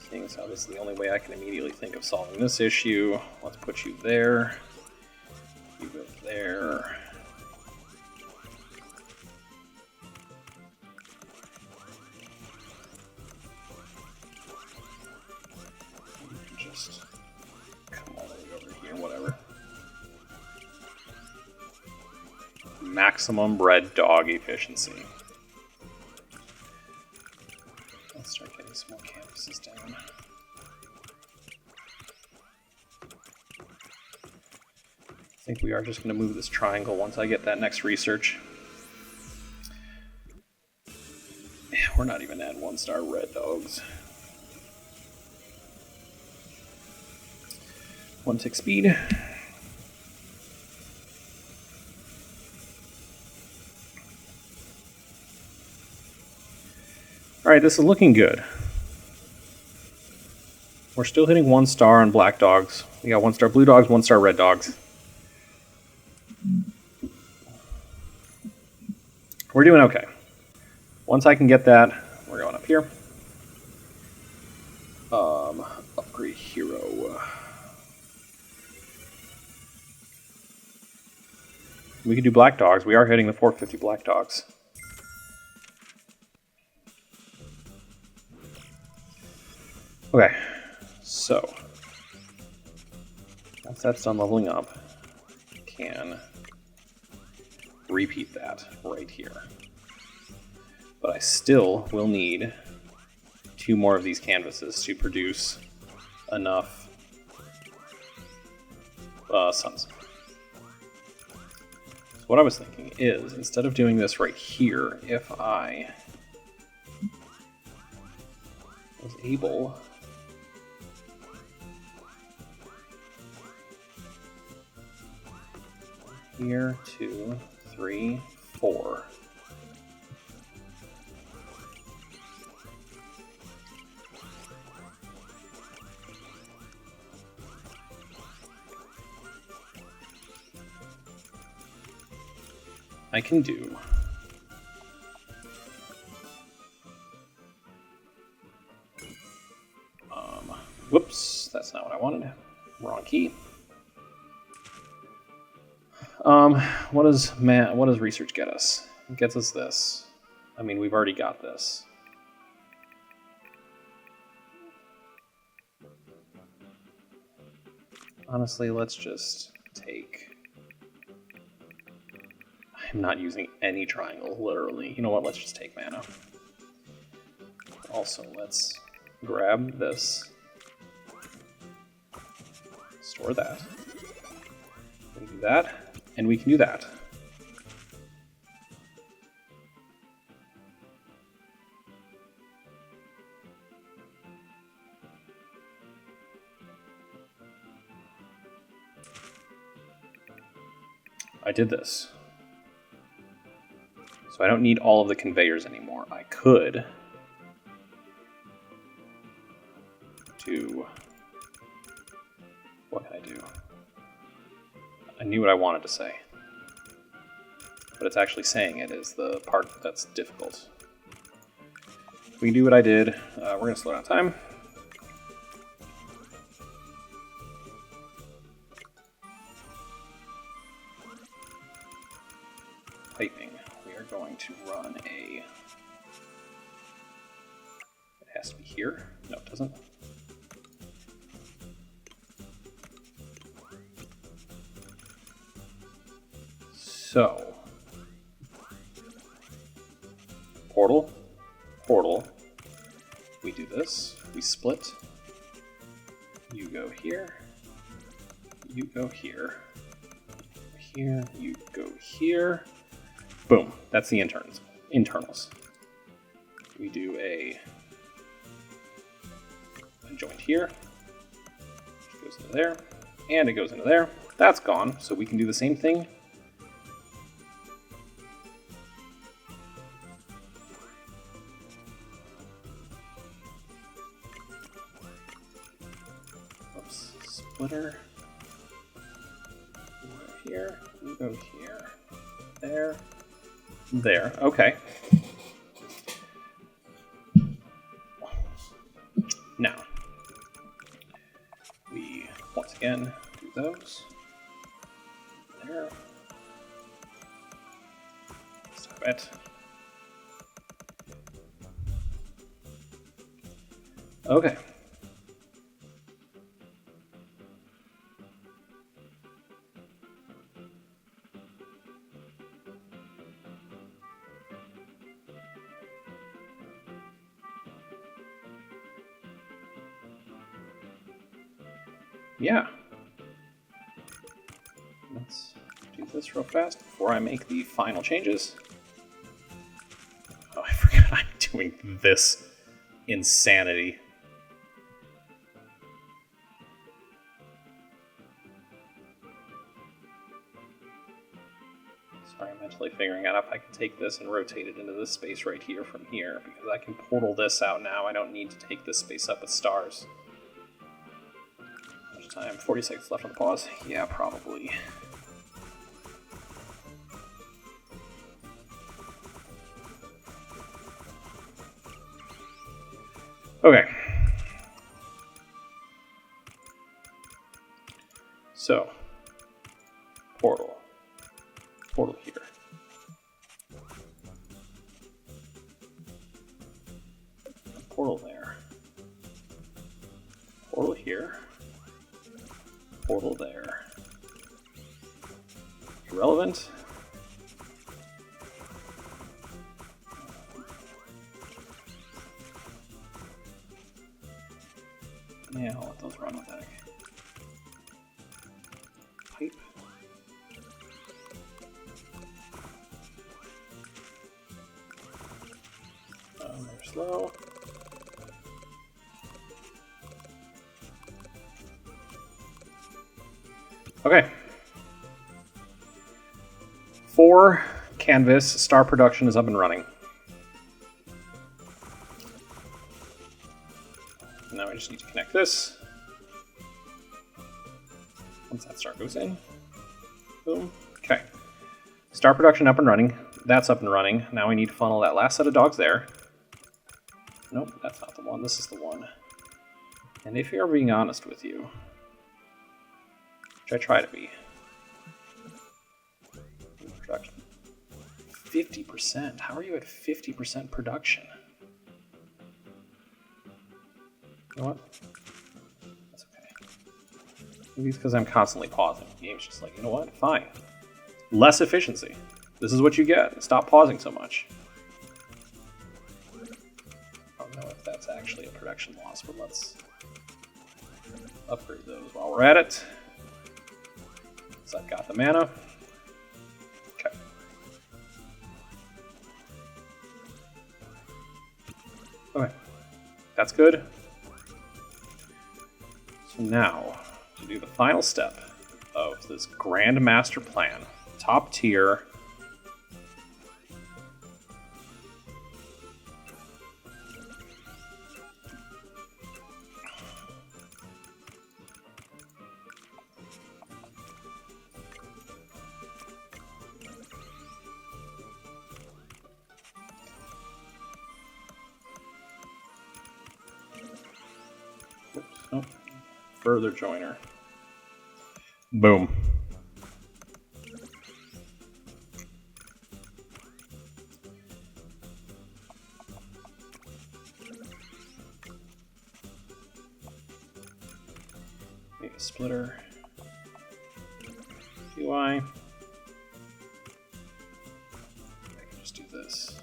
Seeing as how this is the only way I can immediately think of solving this issue, let's put you there. You go there. You can just come all the way over here, whatever. Maximum red dog efficiency. Let's start getting some more campuses down. think we are just going to move this triangle once I get that next research. Yeah, we're not even at 1-star red dogs. 1 tick speed. Alright, this is looking good. We're still hitting 1 star on black dogs. We got 1-star blue dogs, 1-star red dogs. We're doing okay. Once I can get that, we're going up here. Upgrade hero. We can do black dogs. We are hitting the 450 black dogs. Okay, so once that's done leveling up, can repeat that right here. But I still will need 2 more of these canvases to produce enough suns. So what I was thinking is, instead of doing this right here, if I was able here, 2, 3, 4. I can do whoops, that's not what I wanted. Wrong key. What does research get us? It gets us this. I mean, we've already got this. Honestly, let's just take... I'm not using any triangle, literally. You know what, let's just take mana. Also, let's grab this. Store that. We can do that, and we can do that. I did this. So I don't need all of the conveyors anymore. I could do... What can I do? I knew what I wanted to say. But it's actually saying it is the part that's difficult. We can do what I did. We're going to slow down time. Piping. We are going to run a... It has to be here. No, it doesn't. So, portal, portal, we do this, we split, you go here, you go here, here, you go here, boom, that's the internals. We do a joint here, which goes into there, and it goes into there, that's gone, so we can do the same thing. Splitter. You go here, you go here, there, there. Okay. Now, we once again do those. There. Stop it. Okay. Yeah. Let's rebuild this real fast before I make the final changes. Oh, I forgot I'm doing this insanity. Sorry, I'm mentally figuring out if I can take this and rotate it into this space right here from here, because I can portal this out now. I don't need to take this space up with stars. How much time? 40 seconds left on the pause? Yeah, probably. Okay. So, portal. Portal here. Portal there. Portal here. Portal there. Irrelevant. Yeah, I'll let those run with that. Pipe. They're slow. Okay. 4 canvas star production is up and running. Now I just need to connect this. Once that star goes in, boom. Okay. Star production up and running. That's up and running. Now we need to funnel that last set of dogs there. Nope, that's not the one. This is the one. And if you're being honest with you, which I try to be, production. 50%? How are you at 50% production? You know what? That's okay. Maybe it's because I'm constantly pausing. The game's just like, you know what? Fine. Less efficiency. This is what you get. Stop pausing so much. I don't know if that's actually a production loss, but let's upgrade those while we're at it. So I've got the mana. Okay. Okay. That's good. So now, to do the final step of this grand master plan, top tier. Nope. Further joiner. Boom. Make a splitter. UI. I can just do this.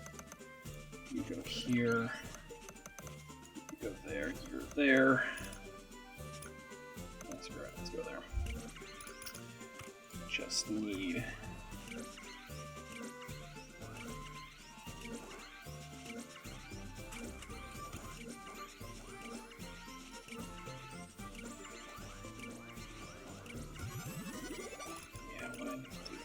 You go here. You go there. You're there. Let's go there. Just need what I need to do.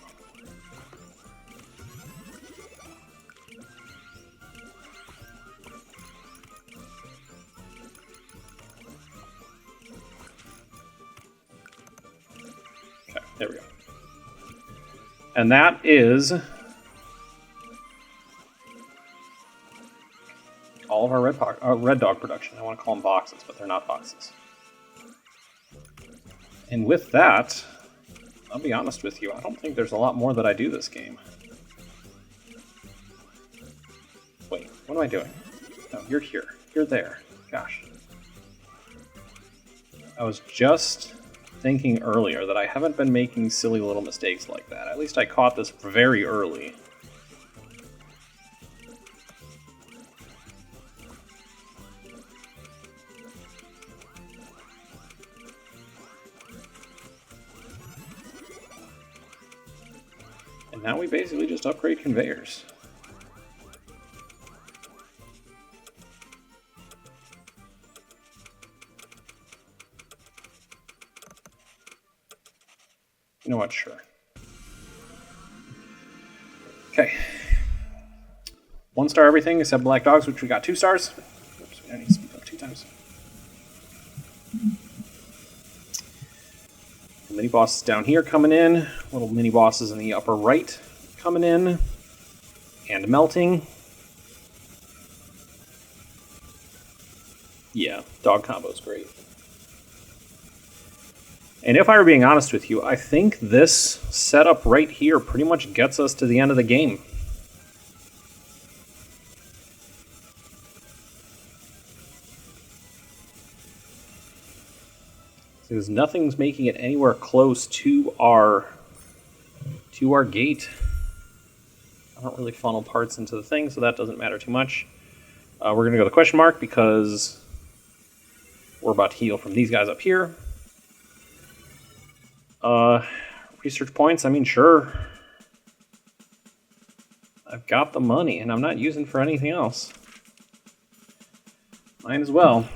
Okay, there we go. And that is all of our red dog production. I want to call them boxes, but they're not boxes. And with that, I'll be honest with you, I don't think there's a lot more that I do this game. Wait, what am I doing? No, you're here. You're there. Gosh. I was just thinking earlier that I haven't been making silly little mistakes like that. At least I caught this very early. And now we basically just upgrade conveyors. You know what? Sure. Okay. 1 star everything except black dogs, which we got 2 stars. Oops, I need to speed up 2 times. Mini bosses down here coming in. Little mini bosses in the upper right coming in. And melting. Yeah, dog combo's great. And if I were being honest with you, I think this setup right here pretty much gets us to the end of the game. Because nothing's making it anywhere close to our gate. I don't really funnel parts into the thing, so that doesn't matter too much. We're going to go to question mark because we're about to heal from these guys up here. Research points, I mean, sure. I've got the money, and I'm not using for anything else. Might as well.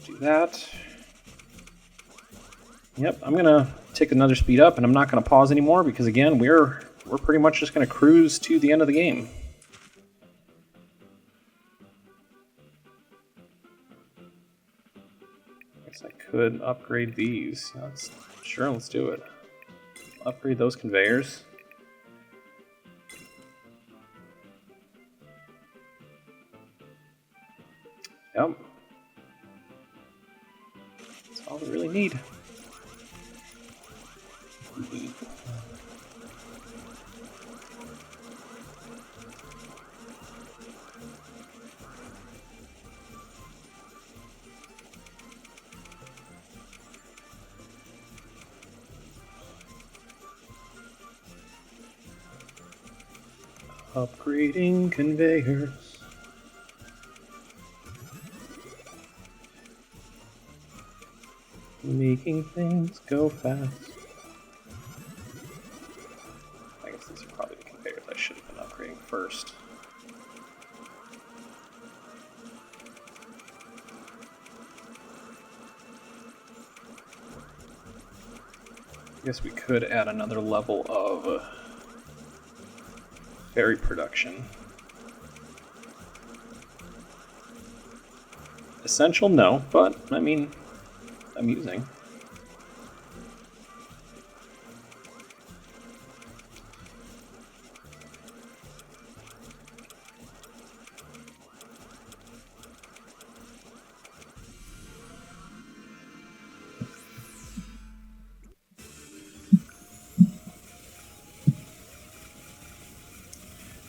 Do that. Yep, I'm gonna take another speed up, and I'm not gonna pause anymore because again, we're pretty much just gonna cruise to the end of the game. I guess I could upgrade these. Sure, let's do it. Upgrade those conveyors. Yep. That's all we really need. Upgrading conveyors. Making things go fast. I guess these are probably the conveyors I should have been upgrading first. I guess we could add another level of berry production. Essential, no, but I mean, amusing.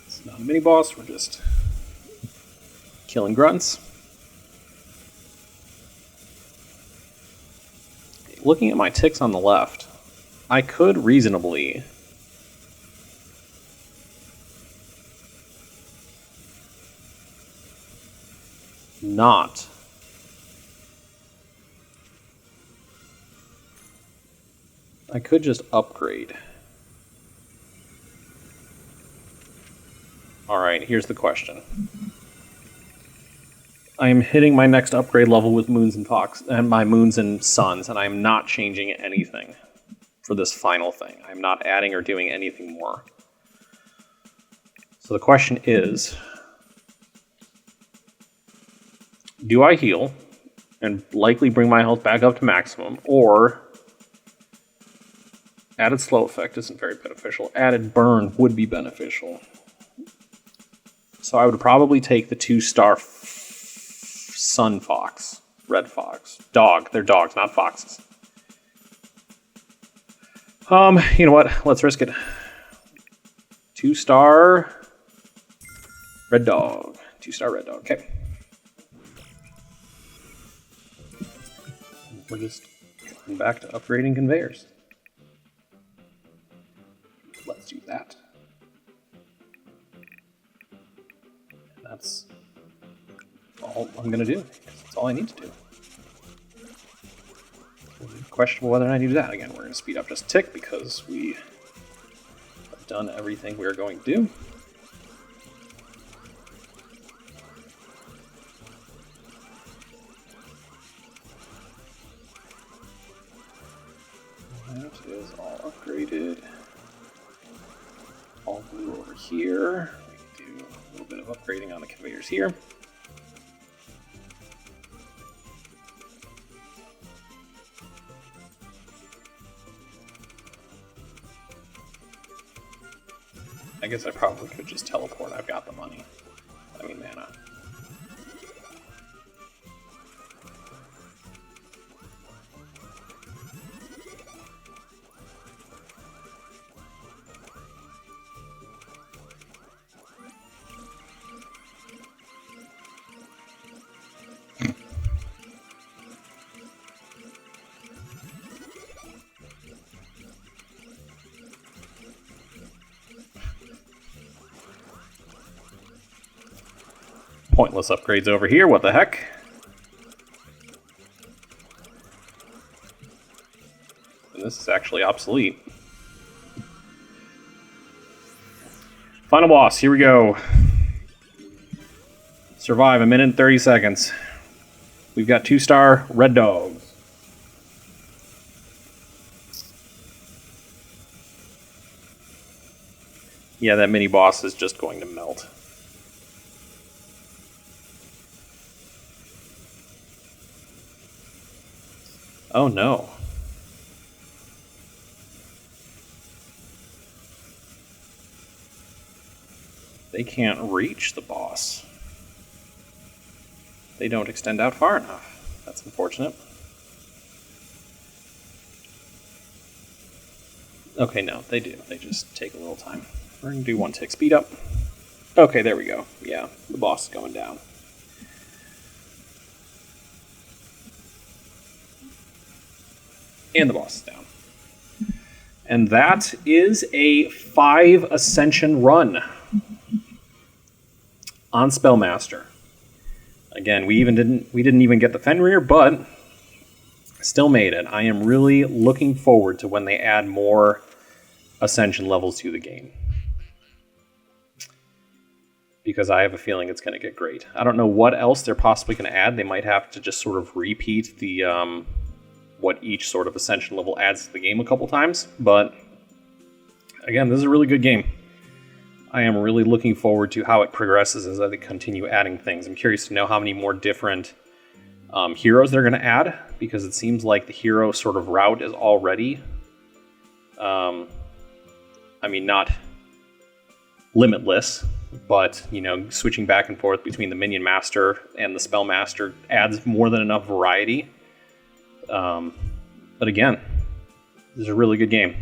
It's not a mini boss, we're just killing grunts. Looking at my ticks on the left, I could reasonably not I could just upgrade. Alright, here's the question. I am hitting my next upgrade level with moons and my moons and suns, and I am not changing anything for this final thing. I'm not adding or doing anything more. So the question is, do I heal and likely bring my health back up to maximum, or added slow effect isn't very beneficial. Added burn would be beneficial. So I would probably take the 2-star sun fox, red fox, dog. They're dogs, not foxes. You know what? Let's risk it. 2-star red dog. 2-star red dog. Okay. We're just going back to upgrading conveyors. Let's do that. That's all I'm going to do. That's all I need to do. questionable whether or not I need to do that. Again, we're going to speed up just a tick because we have done everything we are going to do. That is all upgraded. All blue over here. We can do a little bit of upgrading on the conveyors here. I guess I probably could just teleport. I've got the money. I mean, mana. Pointless upgrades over here, what the heck? And this is actually obsolete. Final boss, here we go. Survive a minute and 30 seconds. We've got 2-star red dogs. Yeah, that mini boss is just going to melt. Oh no. They can't reach the boss. They don't extend out far enough. That's unfortunate. Okay, no, they do. They just take a little time. We're going to do 1 tick speed up. Okay, there we go. Yeah, the boss is going down. And the boss is down. And that is a 5 ascension run on Spellmaster. Again, we didn't even get the Fenrir, but still made it. I am really looking forward to when they add more ascension levels to the game, because I have a feeling it's going to get great. I don't know what else they're possibly going to add. They might have to just sort of repeat the what each sort of ascension level adds to the game a couple times, but again, this is a really good game. I am really looking forward to how it progresses as they continue adding things. I'm curious to know how many more different heroes they're going to add, because it seems like the hero sort of route is already, I mean, not limitless, but, you know, switching back and forth between the Minion Master and the Spell Master adds more than enough variety. But again, this is a really good game.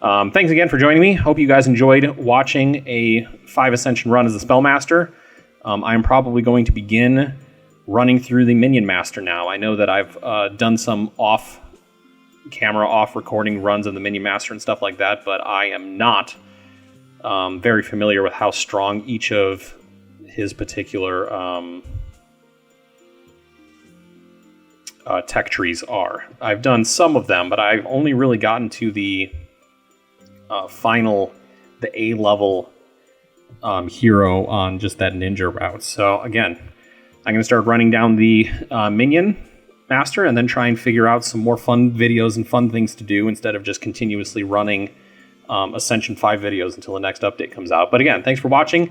Thanks again for joining me. Hope you guys enjoyed watching a 5 Ascension run as the Spellmaster. I'm probably going to begin running through the Minion Master now. I know that I've done some off-camera, off-recording runs of the Minion Master and stuff like that, but I am not very familiar with how strong each of his particular tech trees are. I've done some of them, but I've only really gotten to the the A-level hero on just that ninja route. So again, I'm going to start running down the Minion Master and then try and figure out some more fun videos and fun things to do instead of just continuously running Ascension 5 videos until the next update comes out. But again, thanks for watching.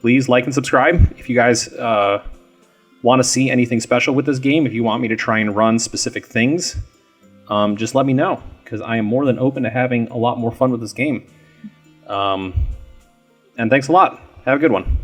Please like and subscribe if you guys want to see anything special with this game. If you want me to try and run specific things, just let me know, because I am more than open to having a lot more fun with this game. And thanks a lot. Have a good one.